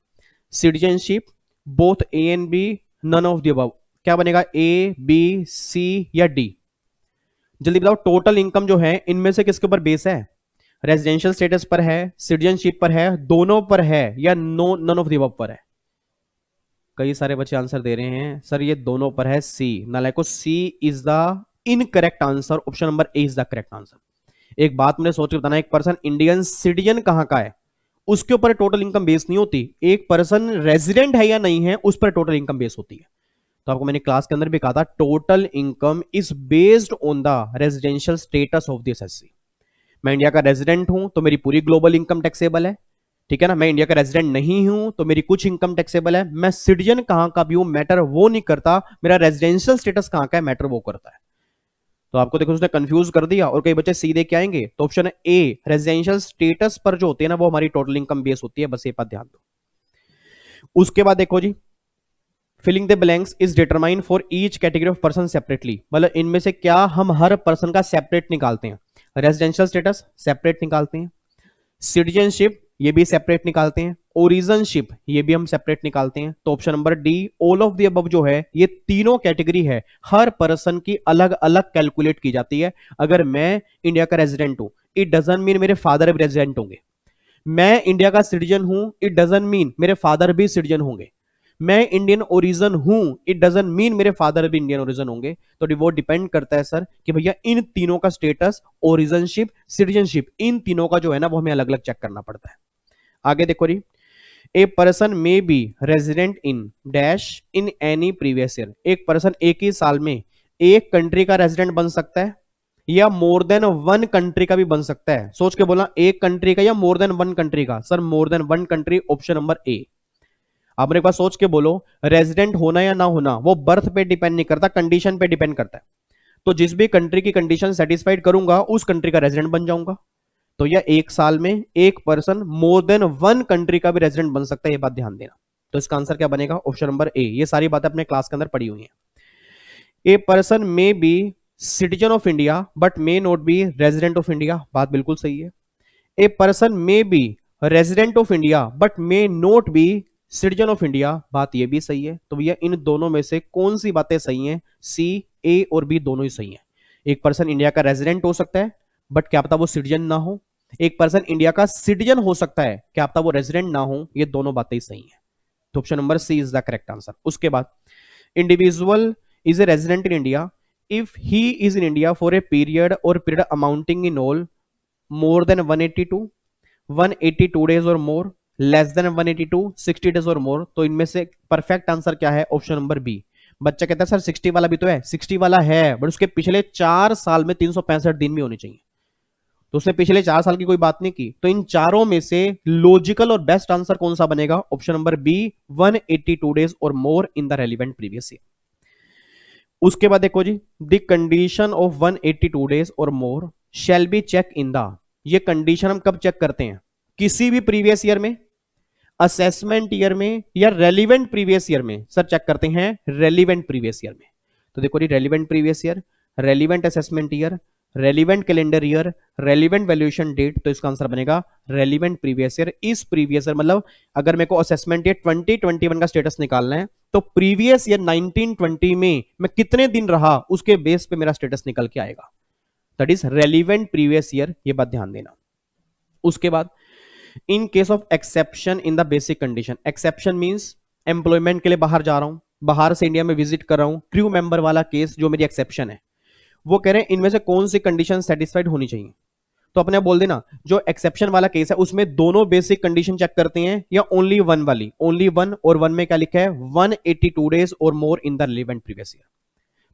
citizenship, both A and B, none of the above. क्या बनेगा? ए बी सी या डी? जल्दी बताओ, टोटल इनकम जो है इनमें से किसके ऊपर बेस है? रेजिडेंशियल स्टेटस पर है, सिटीजनशिप पर है, दोनों पर है, या no none of the above पर है? कई सारे बच्चे आंसर दे रहे हैं सर ये दोनों पर है। सी नालायको, C is the incorrect answer, option number A is the correct answer. एक बात मुझे सोच के बताना, एक पर्सन इंडियन सिटीजन कहां का है उसके ऊपर टोटल इनकम बेस नहीं होती, एक पर्सन रेजिडेंट है या नहीं है उस पर टोटल इनकम बेस होती है। तो आपको मैंने क्लास के अंदर भी कहा था total income is based on the residential status of the assessee. मैं इंडिया का रेजिडेंट हूं तो मेरी पूरी ग्लोबल इनकम टैक्सेबल है, ठीक है ना। मैं इंडिया का रेजिडेंट नहीं हूं तो मेरी कुछ इनकम टैक्सेबल है। मैं सिटीजन कहां का भी हूं मैटर वो नहीं करता, मेरा रेजिडेंशियल स्टेटस कहां का है मैटर वो करता है। तो आपको देखो उसने कंफ्यूज कर दिया और कई बच्चे सीधे क्या आएंगे, तो ऑप्शन ए रेजिडेंशियल स्टेटस पर जो होते हैं ना वो हमारी टोटल इनकम बेस होती है, बस ये बात ध्यान दो। उसके बाद देखो जी, filling the blanks is determine for each category of person separately, मतलब इनमें से क्या हम हर पर्सन का सेपरेट निकालते हैं? रेजिडेंशियल स्टेटस सेपरेट निकालते हैं, सिटीजनशिप ये भी सेपरेट निकालते हैं, ओरिजिनशिप ये भी हम सेपरेट निकालते हैं। तो option number D all of the above जो है ये तीनों कैटेगरी है हर पर्सन की अलग अलग कैलकुलेट की जाती है। अगर मैं इंडिया का रेजिडेंट हूं इट डजंट मीन मेरे फादर भी रेजिडेंट होंगे, मैं इंडिया का सिटीजन हूं इट डजंट मीन मेरे फादर भी सिटीजन होंगे, मैं इंडियन ओरिजिन हूं इट डजंट मीन मेरे फादर भी इंडियन ओरिजिन होंगे। तो वो डिपेंड करता है सर कि भैया इन तीनों का स्टेटस, ओरिजिनशिप, सिटीजनशिप, इन तीनों का जो है ना वो हमें अलग अलग चेक करना पड़ता है। आगे देखो जी, a person may be resident in dash in any previous year. एक पर्सन एक ही साल में एक कंट्री का रेजिडेंट बन सकता है या मोर देन वन कंट्री का भी बन सकता है। सोच के बोला, एक कंट्री का या मोर देन वन कंट्री का? Sir more than one country, option number ए। आप एक बार सोच के बोलो, रेजिडेंट होना या ना होना वो बर्थ पे डिपेंड नहीं करता, कंडीशन पे डिपेंड करता है। तो जिस भी कंट्री की कंडीशन सेटिस्फाइड करूंगा उस कंट्री का रेजिडेंट बन जाऊंगा। तो यह एक साल में एक person more than one country का भी रेजिडेंट बन सकता है, ये बात ध्यान देना। तो इसका आंसर क्या बनेगा? ऑप्शन नंबर ए। ये सारी बातें अपने क्लास के अंदर पढ़ी हुई हैं। ए person may B citizen of India but may not be resident of India, बात बिल्कुल सही है। ए person may be resident of India but may not be citizen of India, बात ये भी सही है। तो भैया इन दोनों में से कौन सी बातें सही हैं? सी, ए और बी दोनों ही सही हैं। एक पर्सन इंडिया का रेजिडेंट हो सकता है, बट क्या पता वो सिटीजन ना हो। एक पर्सन इंडिया का सिटीजन हो सकता है, क्या पता वो रेजिडेंट ना हो। ये दोनों बातें ही सही हैं। तो option number C is the correct answer. उसके बाद, individual is a resident in India if he is in India for a period amounting in all more than 182 days और मोर, लेस देन 182 60 डेज और मोर। तो इनमें से परफेक्ट आंसर क्या है? Option number B. बच्चा कहता है सर 60 वाला भी तो है, 60 वाला है बट उसके पिछले 4 साल में 365 दिन भी होने चाहिए, तो उसने पिछले 4 साल की कोई बात नहीं की। तो इन चारों में से लॉजिकल और बेस्ट आंसर कौन सा बनेगा? ऑप्शन नंबर बी, 182 डेज और more in the relevant previous year. उसके बाद देखो जी, द कंडीशन ऑफ 182 डेज और more shall be check in the, ये कंडीशन हम कब चेक करते हैं? किसी भी प्रीवियस ईयर में, असेसमेंट ईयर में, या रेलिवेंट प्रीवियस ईयर में? सर चेक करते हैं रेलिवेंट प्रीवियस ईयर में। तो देखो जी, relevant previous year, relevant assessment year, relevant calendar year, relevant valuation date. तो इसका आंसर बनेगा रेलिवेंट प्रीवियस ईयर। इस प्रीवियस ईयर मतलब अगर मेरे को असेसमेंट ईयर 2021 का स्टेटस निकालना है तो प्रीवियस ईयर 1920 में मैं कितने दिन रहा उसके बेस पे मेरा स्टेटस निकल के आएगा। That is relevant previous year, ये बात ध्यान देना। उसके बाद, in case of exception in the basic condition, exception means employment के लिए बाहर जा रहा हूं, बाहर से इंडिया में विजिट कर रहा हूं, क्रू मेंबर वाला केस जो मेरी एक्सेप्शन है, वो कह रहे हैं इनमें से कौन सी कंडीशन सेटिस्फाइड होनी चाहिए। तो अपने बोल देना जो एक्सेप्शन वाला केस है उसमें दोनों बेसिक कंडीशन चेक करते हैं या ओनली वन वाली? ओनली वन, और वन में क्या लिखा है? 182 डेज और more in the relevant previous year.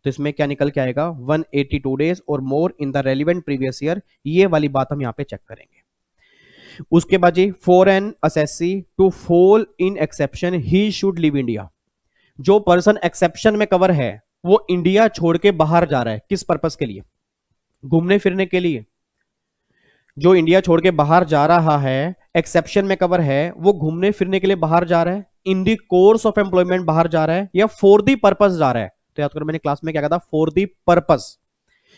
तो इसमें क्या निकल के आएगा? 182 डेज और more in the relevant previous year. ये वाली बात हम यहां पे चेक करेंगे। उसके बाद जी, for an assessee to fall in exception he should leave India. जो पर्सन एक्सेप्शन में कवर है वो इंडिया छोड़ के बाहर जा रहा है, किस पर्पस के लिए? घूमने फिरने के लिए। जो इंडिया छोड़ के बाहर जा रहा है, एक्सेप्शन में कवर है, वो घूमने फिरने के लिए बाहर जा रहा है, इन दी कोर्स ऑफ एम्प्लॉयमेंट बाहर जा रहा है, या फॉर दी पर्पस जा रहा है। तो याद करो मैंने क्लास में क्या कहा था? For the purpose.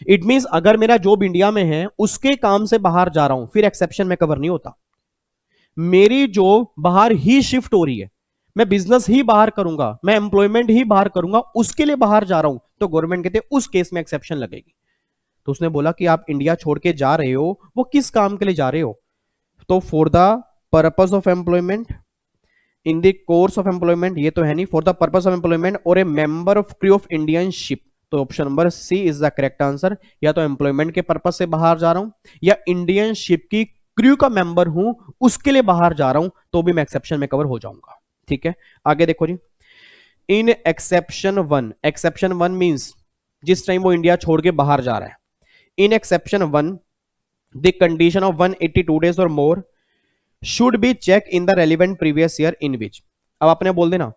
It means अगर मेरा जॉब इंडिया में है उसके काम से बाहर जा रहा हूं, फिर एक्सेप्शन में कवर नहीं होता। मेरी जॉब बाहर ही शिफ्ट हो रही है, मैं बिजनेस ही बाहर करूंगा, मैं एम्प्लॉयमेंट ही बाहर करूंगा, उसके लिए बाहर जा रहा हूं, तो गवर्नमेंट कहते हैं उस केस में एक्सेप्शन लगेगी। तो उसने बोला कि आप इंडिया छोड़ के जा रहे हो, वो किस काम के लिए जा रहे हो? तो for the purpose of employment, in the course of employment, ये तो है नहीं, for the purpose of employment और a member of crew of Indian ship. तो option number C is the correct answer. या तो एम्प्लॉयमेंट के पर्पस से बाहर जा रहा हूं, या इंडियन शिप की क्रू का मेंबर हूं उसके लिए बाहर जा रहा हूं, तो भी मैं एक्सेप्शन में कवर हो जाऊंगा। ठीक है, आगे देखो जी, इन एक्सेप्शन वन मींस जिस टाइम वो इंडिया छोड़ के बाहर जा रहा है, in exception one the condition of 182 days और more should be check in the relevant previous year in which. अब आपने बोल देना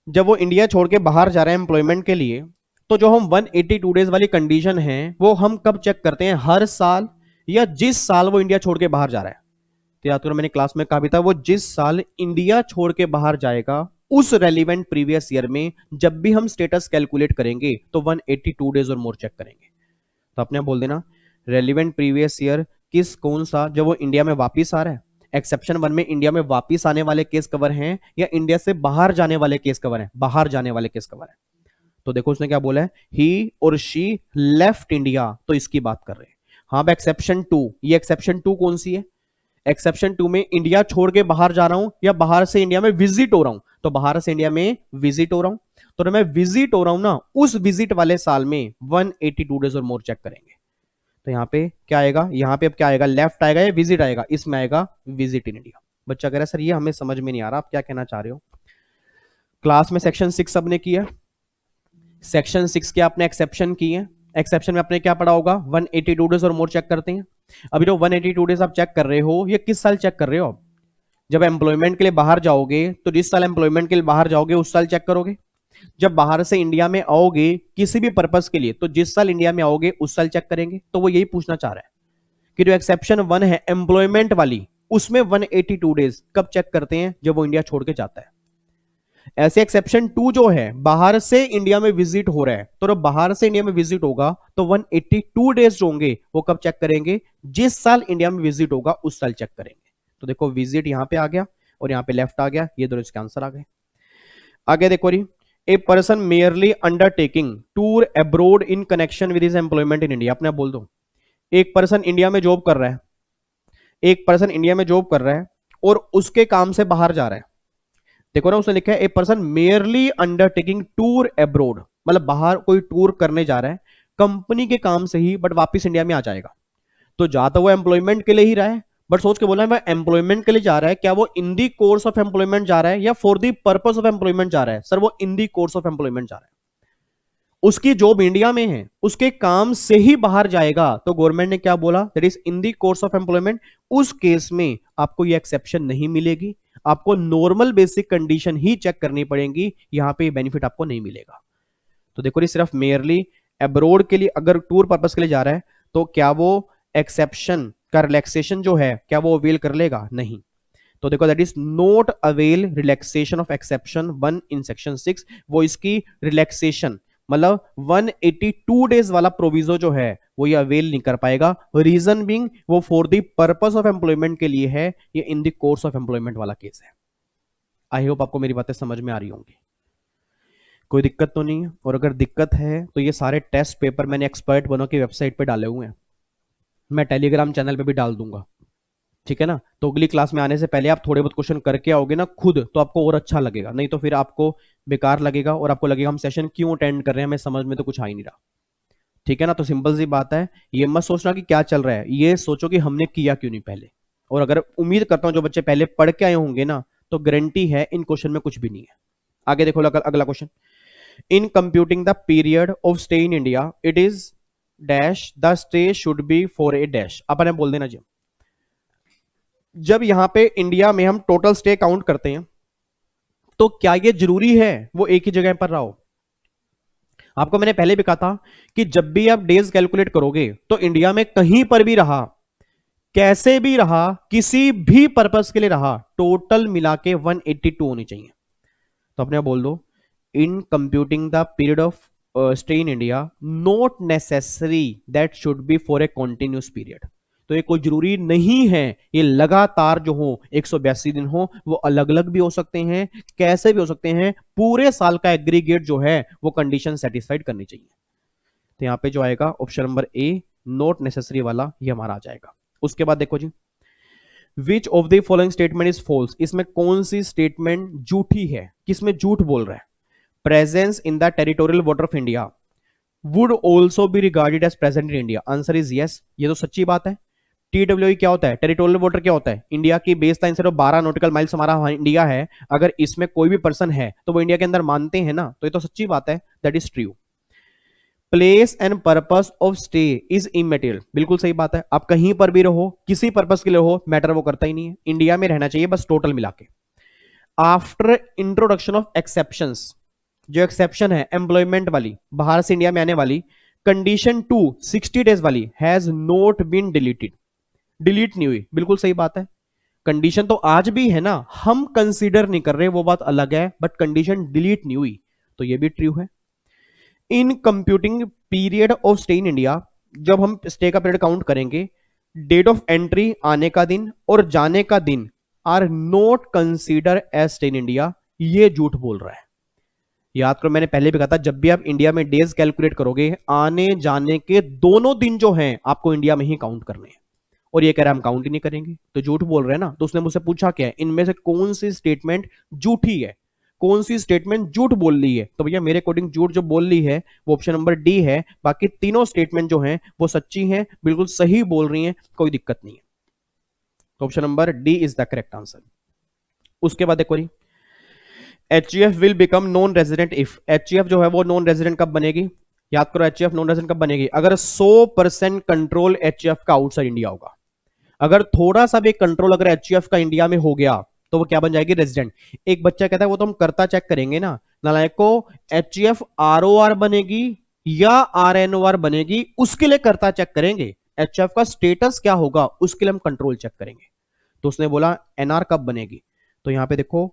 जब वो इंडिया छोड़ के बाहर जा रहे हैं एम्प्लॉयमेंट के लिए, तो जो हम 182 डेज वाली कंडीशन है वो हम कब चेक करते हैं? हर साल, या जिस साल वो इंडिया छोड़ के बाहर जा रहा है। तो याद करो मैंने क्लास में कहा भी था, वो जिस साल इंडिया छोड़ के बाहर जाएगा उस रेलिवेंट प्रीवियस ईयर में जब भी हम स्टेटस कैलकुलेट करेंगे तो 182 डेज और मोर चेक करेंगे। तो आपने बोल देना रेलिवेंट प्रीवियस ईयर किस, कौन सा, जब वो इंडिया में वापिस आ रहा है। एक्सेप्शन वन में इंडिया में वापिस आने वाले केस कवर हैं या इंडिया से बाहर जाने वाले केस कवर हैं? बाहर जाने वाले केस कवर है। तो देखो उसने क्या बोला है, ही और शी लेफ्ट इंडिया, तो इसकी बात कर रहे हैं। हाँ, एक्सेप्शन टू, ये एक्सेप्शन टू कौन सी है? एक्सेप्शन टू में इंडिया छोड़ के बाहर जा रहा हूं या बाहर से इंडिया में विजिट हो रहा हूं? तो बाहर से इंडिया में विजिट हो रहा हूं, तो मैं विजिट हो रहा हूं ना, उस विजिट वाले साल में 182 डेज और मोर चेक करेंगे। तो यहां पे क्या आएगा? यहां पे अब क्या आएगा? लेफ्ट आएगा या विजिट आएगा? इसमें आएगा विजिट इन इंडिया। बच्चा कह रहा है सर ये हमें समझ में नहीं आ रहा, आप क्या कहना चाह रहे हो? क्लास में सेक्शन 6 सबने किया, सेक्शन 6 के आपने एक्सेप्शन की है। एक्सेप्शन में आपने क्या पढ़ा होगा? 182 डेज और मोर चेक करते हैं। अभी जो 182 डेज आप चेक कर रहे हो, ये किस साल चेक कर रहे हो? आप जब एम्प्लॉयमेंट के लिए बाहर जाओगे तो जिस साल एम्प्लॉयमेंट के लिए बाहर जाओगे उस साल चेक करोगे। जब बाहर से इंडिया में आओगे किसी भी पर्पस के लिए तो जिस साल इंडिया में आओगे उस साल चेक करेंगे। तो वो यही पूछना चाह रहा है कि जो एक्सेप्शन वन है एम्प्लॉयमेंट वाली, उसमें 182 डेज कब चेक करते हैं? जब वो इंडिया छोड़ के जाता है। ऐसे एक्सेप्शन टू जो है बाहर से इंडिया में विजिट हो रहा है, तो जब बाहर से इंडिया में विजिट होगा तो 182 डेज होंगे, वो कब चेक करेंगे? जिस साल इंडिया में विजिट होगा उस साल चेक करेंगे। तो देखो विजिट यहां पे आ गया, और यहाँ पे लेफ्ट आ गया, ये दोनों इसके आंसर आ गए। आगे देखो जी, a person merely undertaking tour abroad in connection with his employment in India. अपने आप बोल दो, एक पर्सन इंडिया में जॉब कर रहा है, एक पर्सन इंडिया में जॉब कर रहा है और उसके काम से बाहर जा रहा है। देखो ना, उसने लिखा है ए person merely undertaking tour abroad, मतलब बाहर कोई टूर करने जा रहा है कंपनी के काम से ही, बट वापस इंडिया में आ जाएगा। तो जा तो वो एम्प्लॉयमेंट के लिए ही रहा है, बट सोच के बोला है वह एम्प्लॉयमेंट के लिए जा रहा है, क्या वो इन दी कोर्स ऑफ एम्प्लॉयमेंट जा रहा है या for the purpose of employment जा रहा है? सर वो इन दी कोर्स ऑफ एम्प्लॉयमेंट जा रहा है, उसकी जॉब इंडिया में है, उसके काम से ही बाहर जाएगा। तो गवर्नमेंट ने क्या बोला, that is in the course of employment. उस केस में आपको ये एक्सेप्शन नहीं मिलेगी, आपको नॉर्मल बेसिक कंडीशन ही चेक करनी पड़ेगी, यहां पे बेनिफिट आपको नहीं मिलेगा। तो देखो ये सिर्फ मेयरली अब्रोड के लिए अगर टूर पर्पस के लिए जा रहा है तो क्या वो एक्सेप्शन का रिलैक्सेशन जो है क्या वो अवेल कर लेगा? नहीं। तो देखो that is not avail relaxation of exception 1 in section 6। वो इसकी रिलैक्सेशन मतलब 182 डेज वाला प्रोविजो जो है वो ये अवेल नहीं कर पाएगा। रीजन बीइंग वो for the purpose of employment के लिए है, ये इन द कोर्स ऑफ एम्प्लॉयमेंट वाला केस है। आई होप आपको मेरी बातें समझ में आ रही होंगी, कोई दिक्कत तो नहीं है। और अगर दिक्कत है तो ये सारे टेस्ट पेपर मैंने एक्सपर्ट बनो की वेबसाइट पे डाले हुए हैं, मैं टेलीग्राम चैनल पे भी डाल दूंगा, ठीक है ना। तो अगली क्लास में आने से पहले आप थोड़े बहुत क्वेश्चन करके आओगे ना खुद, तो आपको और अच्छा लगेगा, नहीं तो फिर आपको बेकार लगेगा और आपको लगेगा हम सेशन क्यों अटेंड कर रहे हैं, हमें समझ में तो कुछ आ ही नहीं रहा, ठीक है ना। तो सिंपल सी बात है, ये मत सोचना कि क्या चल रहा है, ये सोचो कि हमने किया क्यों नहीं पहले। और अगर उम्मीद करता हूं जो बच्चे पहले पढ़ के आए होंगे ना, तो गारंटी है इन क्वेश्चन में कुछ भी नहीं है। आगे देखो अगला question, in computing the period of stay in India it is dash the stay should be for a dash. अपन बोल देना जी, जब यहां पे इंडिया में हम टोटल स्टे काउंट करते हैं तो क्या ये जरूरी है वो एक ही जगह पर रहा हो? आपको मैंने पहले भी कहा था कि जब भी आप डेज कैलकुलेट करोगे तो इंडिया में कहीं पर भी रहा, कैसे भी रहा, किसी भी पर्पस के लिए रहा, टोटल मिला के 182 होनी चाहिए। तो अपने बोल दो, इन computing the period of stay in India not necessary that should be for a continuous period. तो ये कोई जरूरी नहीं है ये लगातार जो हो 182 दिन हो, वो अलग अलग भी हो सकते हैं, कैसे भी हो सकते हैं, पूरे साल का एग्रीगेट जो है वो कंडीशन सेटिस्फाइड करनी चाहिए। तो यहां पे जो आएगा option number A, not necessary वाला, ये हमारा आ जाएगा। उसके बाद देखो जी, which of the following statement is false, इसमें कौन सी स्टेटमेंट झूठी है, किसमें झूठ बोल रहा है? Presence in the territorial water of India would also be regarded as present in India. Answer is yes, ये तो सच्ची बात है। टीडब्ल्यूई क्या होता है? टेरिटोरियल वाटर क्या होता है? इंडिया की बेस लाइन से 12 नॉटिकल माइल्स हमारा इंडिया है, अगर इसमें कोई भी पर्सन है तो वो इंडिया के अंदर मानते हैं ना, तो ये तो सच्ची बात है, that is true. Place and purpose of stay is immaterial, बिल्कुल सही बात है। आप कहीं पर भी रहो, किसी पर्पस के लिए रहो, मैटर वो करता ही नहीं है, इंडिया में रहना चाहिए बस टोटल मिला के। आफ्टर इंट्रोडक्शन ऑफ एक्सेप्शंस, जो एक्सेप्शन है एम्प्लॉयमेंट वाली, बाहर से इंडिया में आने वाली, कंडीशन 2 60 डेज वाली has not been deleted, delete नहीं हुई, बिल्कुल सही बात है। कंडीशन तो आज भी है ना, हम कंसीडर नहीं कर रहे, वो बात अलग है, बट कंडीशन डिलीट नहीं हुई, तो ये भी ट्रू है। In computing period of stay in India, जब हम स्टे का पीरियड काउंट करेंगे, डेट ऑफ एंट्री आने का दिन और जाने का दिन are not consider as stay in India, ये झूठ बोल रहा है। याद करो मैंने पहले भी कहा था, जब भी आप इंडिया में डेज कैलकुलेट करोगे, आने जाने के दोनों दिन जो हैं आपको इंडिया में ही काउंट करने हैं, और ये कह रहा है हम काउंट ही नहीं करेंगे, तो झूठ बोल रहे हैं ना। तो उसने मुझसे पूछा क्या है, इनमें से कौन सी स्टेटमेंट झूठी है, कौन सी स्टेटमेंट झूठ बोल रही है? तो भैया मेरे अकॉर्डिंग झूठ जो बोल रही है वो ऑप्शन नंबर डी है, बाकी तीनों स्टेटमेंट जो हैं वो सच्ची हैं, बिल्कुल सही बोल रही हैं, कोई दिक्कत नहीं है। तो option number D is the correct answer. उसके बाद देखो जी, HUF will become non resident if, HUF जो है वो नॉन रेजिडेंट कब बनेगी? याद करो HUF नॉन रेजिडेंट कब बनेगी? अगर 100% कंट्रोल HUF का आउटसाइड इंडिया होगा। अगर थोड़ा सा भी कंट्रोल अगर HUF का इंडिया में हो गया तो वो क्या बन जाएगी? रेजिडेंट। एक बच्चा कहता है वो तो हम करता चेक करेंगे ना, नालायक को, HUF ROR बनेगी या RNOR बनेगी, उसके लिए करता चेक करेंगे, HUF का स्टेटस क्या होगा उसके लिए हम कंट्रोल चेक करेंगे। तो उसने बोला NR कब बनेगी? तो यहां पे देखो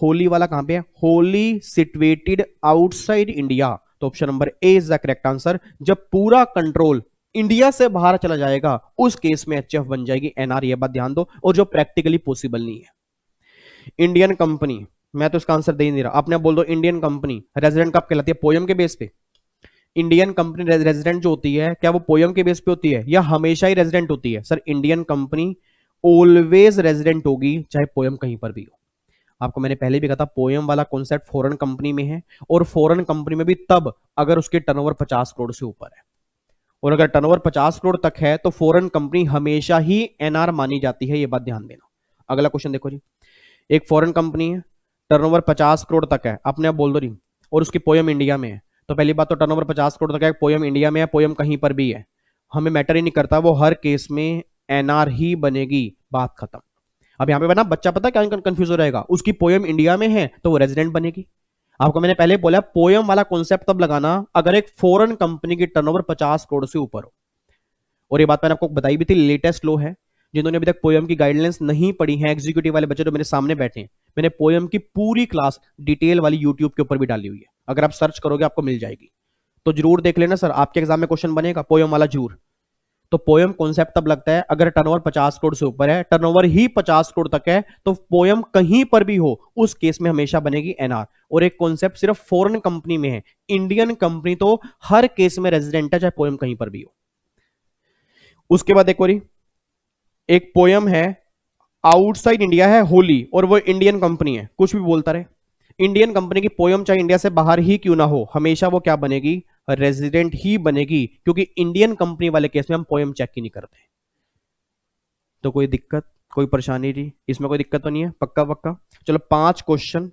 होली वाला कहां पे है, होली सिचुएटेड आउटसाइड इंडिया, तो option number A is the correct answer. जब पूरा कंट्रोल इंडिया से बाहर चला जाएगा उस केस में HUF बन जाएगी NR, ये बात ध्यान दो, और जो प्रैक्टिकली पॉसिबल नहीं है। इंडियन कंपनी, मैं तो इसका आंसर दे ही नहीं रहा, आपने बोल दो इंडियन कंपनी रेजिडेंट कब कहलाती है, पोयम के बेस पे। इंडियन कंपनी रेजिडेंट जो होती है क्या वो पोयम के बेस पे होती है या हमेशा ही रेजिडेंट होती है? Sir Indian company always resident होगी चाहे पोयम कहीं पर भी हो। आपको मैंने पहले भी कहा था पोयम वाला कॉन्सेप्ट फॉरेन कंपनी में है, और फॉरेन कंपनी में भी तब अगर उसके टर्नओवर 50 करोड़ से ऊपर है, और अगर टर्नओवर 50 करोड़ तक है तो फॉरेन कंपनी हमेशा ही एनआर मानी जाती है, ये बात ध्यान देना। अगला क्वेश्चन देखो जी, एक फॉरेन कंपनी है, टर्नओवर 50 करोड़ तक है, अपने आप बोल दो रही, और उसकी पोयम इंडिया में है, तो पहली बात तो टर्नओवर 50 करोड़ तक है, पोयम इंडिया में है, पोयम कहीं पर भी है, हमें मैटर ही नहीं करता, वो हर केस में एनआर ही बनेगी, बात खत्म। अब यहां पे बना बच्चा पता क्या कंफ्यूज हो रहेगा, उसकी पोयम इंडिया में है तो वो रेजिडेंट बनेगी। आपको मैंने पहले बोला पोयम वाला कॉन्सेप्ट तब लगाना अगर एक फॉरेन कंपनी की टर्नओवर 50 करोड़ से ऊपर हो, और ये बात मैंने आपको बताई भी थी, लेटेस्ट लॉ है, जिन्होंने अभी तक पोयम की गाइडलाइंस नहीं पढ़ी है, एग्जीक्यूटिव वाले बच्चे जो मेरे सामने बैठे हैं, मैंने पोयम की पूरी क्लास डिटेल वाली यूट्यूब के ऊपर भी डाली हुई है, अगर आप सर्च करोगे आपको मिल जाएगी, तो जरूर देख लेना सर, आपके एग्जाम में क्वेश्चन बनेगा पोयम वाला जरूर। तो पोयम कॉन्सेप्ट तब लगता है अगर टर्नओवर 50 करोड़ से ऊपर है, टर्नओवर ही 50 करोड़ तक है, तो पोयम कहीं पर भी हो उस केस में हमेशा बनेगी एनआर। और एक कॉन्सेप्ट सिर्फ फॉरेन कंपनी में है, इंडियन कंपनी तो हर केस में रेजिडेंट है चाहे पोयम कहीं पर भी हो। उसके बाद देखो, एक पोयम है आउटसाइड इंडिया है होली, और वो इंडियन कंपनी है, कुछ भी बोलता रहे, इंडियन कंपनी की पोयम चाहे इंडिया से बाहर ही क्यों ना हो, हमेशा वो क्या बनेगी, रेजिडेंट ही बनेगी, क्योंकि इंडियन कंपनी वाले केस में हम पोयम चेक ही नहीं करते। तो कोई दिक्कत, कोई परेशानी जी, इसमें कोई दिक्कत तो नहीं है, पक्का पक्का। चलो 5 क्वेश्चन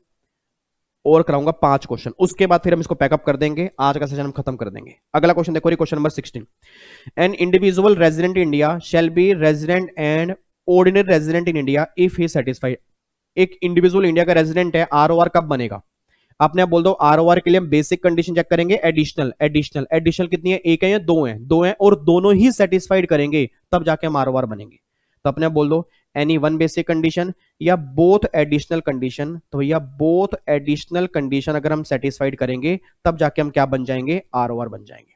और कराऊंगा, 5 क्वेश्चन, उसके बाद फिर हम इसको पैकअप कर देंगे, आज का सेशन हम खत्म कर देंगे। अगला क्वेश्चन देखो, question number 16, an individual resident India shall be resident and ordinary resident in India if he satisfied. एक इंडिविजुअल इंडिया का रेजिडेंट है, आरओआर कब बनेगा? आपने आप बोल दो आरओआर के लिए हम बेसिक कंडीशन चेक करेंगे, एडिशनल एडिशनल एडिशनल कितनी है, एक है या दो है, दो है, और दोनों ही सेटिस्फाइड करेंगे तब जाके हम आरओआर बनेंगे। तो अपने आप बोल दो एनी वन बेसिक कंडीशन या बोथ एडिशनल कंडीशन, तो भैया बोथ एडिशनल कंडीशन अगर हम सेटिस्फाइड करेंगे तब जाके हम क्या बन जाएंगे, आरओआर बन जाएंगे।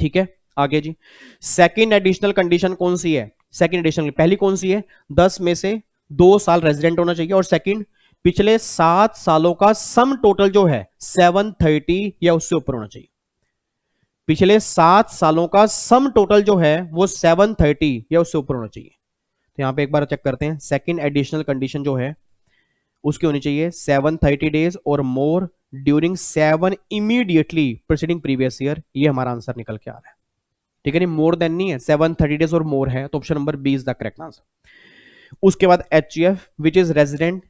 ठीक है, आगे जी, सेकंड एडिशनल कंडीशन कौन सी है? सेकंड एडिशनल पहली कौन सी है, 10 में से 2 साल रेजिडेंट होना चाहिए, और सेकंड पिछले 7 सालों का सम टोटल जो है 730 या उससे ऊपर होना चाहिए। पिछले 7 सालों का सम टोटल जो है वो 730 या उससे ऊपर होना चाहिए। तो यहां पे एक बार चेक करते हैं, सेकंड एडिशनल कंडीशन जो है उसकी होनी चाहिए 730 डेज और मोर during 7 immediately preceding previous year, ये हमारा आंसर निकल के आ रहा है। ठीक है, नहीं मोर देन नहीं है, 730 डेज और मोर है, तो option number B is the correct answer. उसके बाद HUF which is resident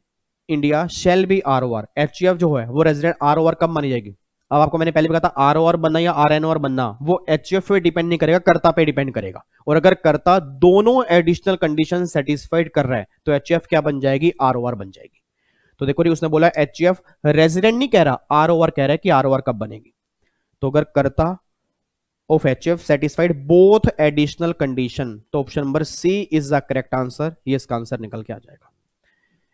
India shall be ROR, HUF जो है वो रेजिडेंट आरओआर कब मानी जाएगी? अब आपको मैंने पहले भी कहा था आरओआर बनना या आरएनओआर बनना वो एचयूएफ पे डिपेंड नहीं करेगा, कर्ता पे डिपेंड करेगा, और अगर कर्ता दोनों एडिशनल कंडीशन सेटिस्फाइड कर रहा है तो एचयूएफ क्या बन जाएगी, आरओआर बन जाएगी। तो देखो जी, उसने बोला एचयूएफ रेजिडेंट नहीं कह रहा, आरओआर कह रहा है कि आरओआर कब बनेगी। तो अगर karta of HUF satisfied both additional condition, तो option number C is the correct answer, ये इसका आंसर निकल के आ जाएगा।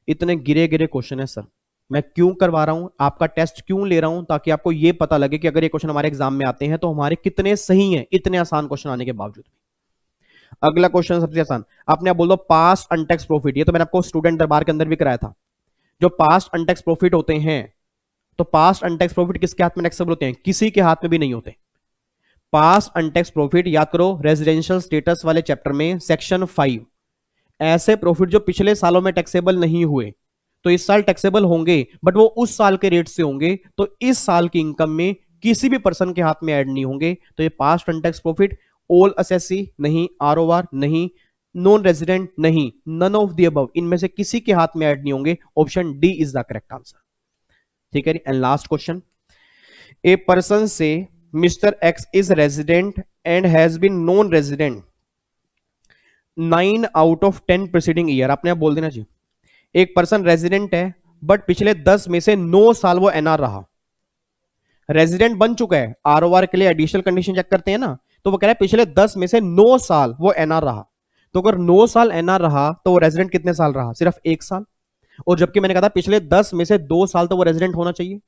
इतने गिरे गिरे क्वेश्चन है सर, मैं क्यों करवा रहा हूं, आपका टेस्ट क्यों ले रहा हूं, ताकि आपको यह पता लगे कि अगर ये क्वेश्चन हमारे एग्जाम में आते हैं तो हमारे कितने सही हैं, इतने आसान क्वेश्चन आने के बावजूद भी। अगला क्वेश्चन सबसे आसान, आपने आप बोल दो पास्ट अनटैक्स प्रॉफिट, ये तो मैंने आपको स्टूडेंट दरबार के अंदर भी कराया था। जो पास्ट अनटैक्स प्रॉफिट होते हैं, तो पास्ट अनटैक्स प्रॉफिट किसके हाथ में टैक्सेबल होते हैं, किसी के हाथ में भी नहीं होते। पास्ट अनटैक्स प्रॉफिट याद करो, रेजिडेंशियल स्टेटस वाले चैप्टर में सेक्शन 5, ऐसे प्रॉफिट जो पिछले सालों में टैक्सेबल नहीं हुए तो इस साल टैक्सेबल होंगे, बट वो उस साल के रेट से होंगे, तो इस साल की इनकम में किसी भी पर्सन के हाथ में ऐड नहीं होंगे, तो ये past untaxed profit, all assessee नहीं, आरओआर नहीं, नॉन रेजिडेंट नहीं, नन ऑफ द अबव, इनमें से किसी के हाथ में ऐड नहीं होंगे, option D is the correct answer. ठीक है, and last question, a person say Mister X is resident and has been non resident 9 out of 10 preceding year, आपने आप बोल देना जी, एक पर्सन रेजिडेंट है बट पिछले 10 में से 9 साल वो एनआर रहा, रेजिडेंट बन चुका है, आरओआर के लिए एडिशनल कंडीशन चेक करते हैं ना, तो वो कह रहा है पिछले 10 में से 9 साल वो एनआर रहा, तो अगर 9 साल एनआर रहा तो वो रेजिडेंट कितने साल रहा, सिर्फ 1 साल, और जबकि मैंने कहा था पिछले 10 में से 2 साल तो वो रेजिडेंट होना चाहिए,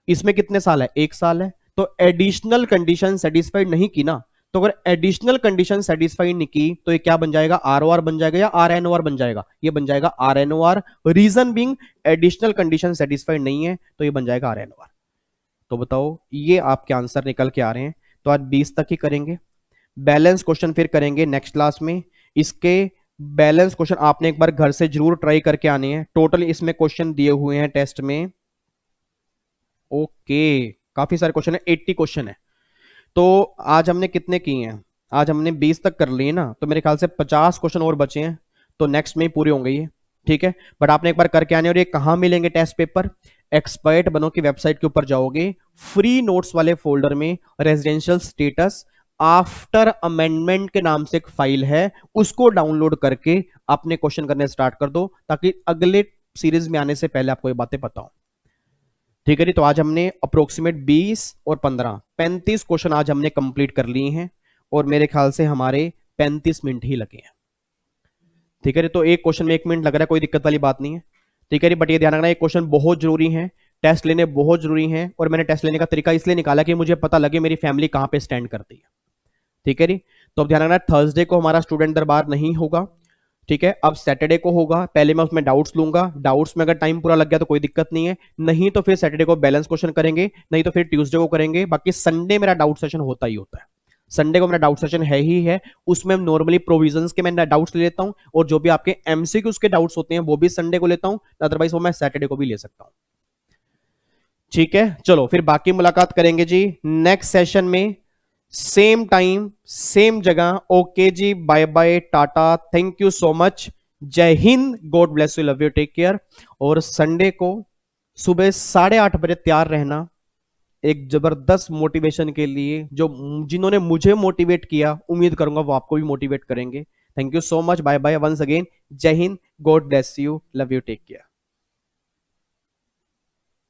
इसमें कितने साल है, 1 साल है, तो एडिशनल कंडीशन सेटिस्फाइड नहीं की ना, तो अगर एडिशनल कंडीशन सेटिस्फाई नहीं की तो ये क्या बन जाएगा, ROR बन जाएगा या RNOR बन जाएगा, ये बन जाएगा RNOR। Reason being additional condition satisfied नहीं है तो ये बन जाएगा RNOR। तो बताओ ये आपके आंसर निकल के आ रहे हैं। तो आज 20 तक ही करेंगे, बैलेंस क्वेश्चन फिर करेंगे नेक्स्ट क्लास में। इसके बैलेंस क्वेश्चन आपने एक बार घर से जरूर ट्राई करके आने हैं। टोटल इसमें क्वेश्चन दिए हुए हैं टेस्ट में, ओके काफी सारे क्वेश्चन है, 80 क्वेश्चन है। तो आज हमने कितने किए हैं, आज हमने 20 तक कर लिए ना, तो मेरे ख्याल से 50 क्वेश्चन और बचे हैं, तो नेक्स्ट में ही पूरे होंगे ये, ठीक है। बट आपने एक बार करके आने। और ये कहां मिलेंगे टेस्ट पेपर, एक्सपर्ट बनो की वेबसाइट के ऊपर जाओगे, फ्री नोट्स वाले फोल्डर में रेजिडेंशियल स्टेटस आफ्टर अमेंडमेंट के नाम से एक फाइल है, उसको डाउनलोड करके अपने क्वेश्चन करने स्टार्ट कर दो, ताकि अगले सीरीज में आने से पहले आपको ये बातें पता हो, ठीक है जी। तो आज हमने अप्रोक्सीमेट 20 और 15 35 क्वेश्चन आज हमने कंप्लीट कर लिए हैं, और मेरे ख्याल से हमारे 35 मिनट ही लगे हैं, ठीक है जी। तो एक क्वेश्चन में 1 मिनट लग रहा है, कोई दिक्कत वाली बात नहीं है, ठीक है जी। बट ये ध्यान रखना ये क्वेश्चन बहुत जरूरी है, टेस्ट लेने बहुत जरूरी है, और मैंने टेस्ट लेने का तरीका इसलिए निकाला कि मुझे पता लगे मेरी फैमिली कहां पे स्टैंड करती है, ठीक है जी। तो अब ध्यान रखना थर्सडे को हमारा स्टूडेंट दरबार नहीं होगा, ठीक है। अब सैटरडे को होगा, पहले मैं उसमें डाउट्स लूंगा, डाउट्स में अगर टाइम पूरा लग गया तो कोई दिक्कत नहीं है, नहीं तो फिर सैटरडे को बैलेंस क्वेश्चन करेंगे, नहीं तो फिर ट्यूसडे को करेंगे। बाकी संडे मेरा डाउट सेशन होता ही होता है, संडे को मेरा डाउट सेशन है ही है, उसमें नॉर्मली प्रोविजंस के मैं डाउट्स ले लेता हूं, और जो भी आपके एमसीक्यूज के डाउट्स होते हैं वो भी संडे को लेता हूं, अदरवाइज वो मैं सैटरडे को भी ले सकता हूं, ठीक है। चलो फिर बाकी मुलाकात करेंगे जी नेक्स्ट सेशन में, सेम टाइम सेम जगह। ओके जी, bye bye, ta-ta, thank you so much, Jai Hind, God bless you, love you, take care. और संडे को सुबह 8:30 बजे तैयार रहना, एक जबरदस्त मोटिवेशन के लिए, जो जिन्होंने मुझे मोटिवेट किया उम्मीद करूंगा वो आपको भी मोटिवेट करेंगे। Thank you so much, bye bye once again, Jai Hind, God bless you, love you, take care.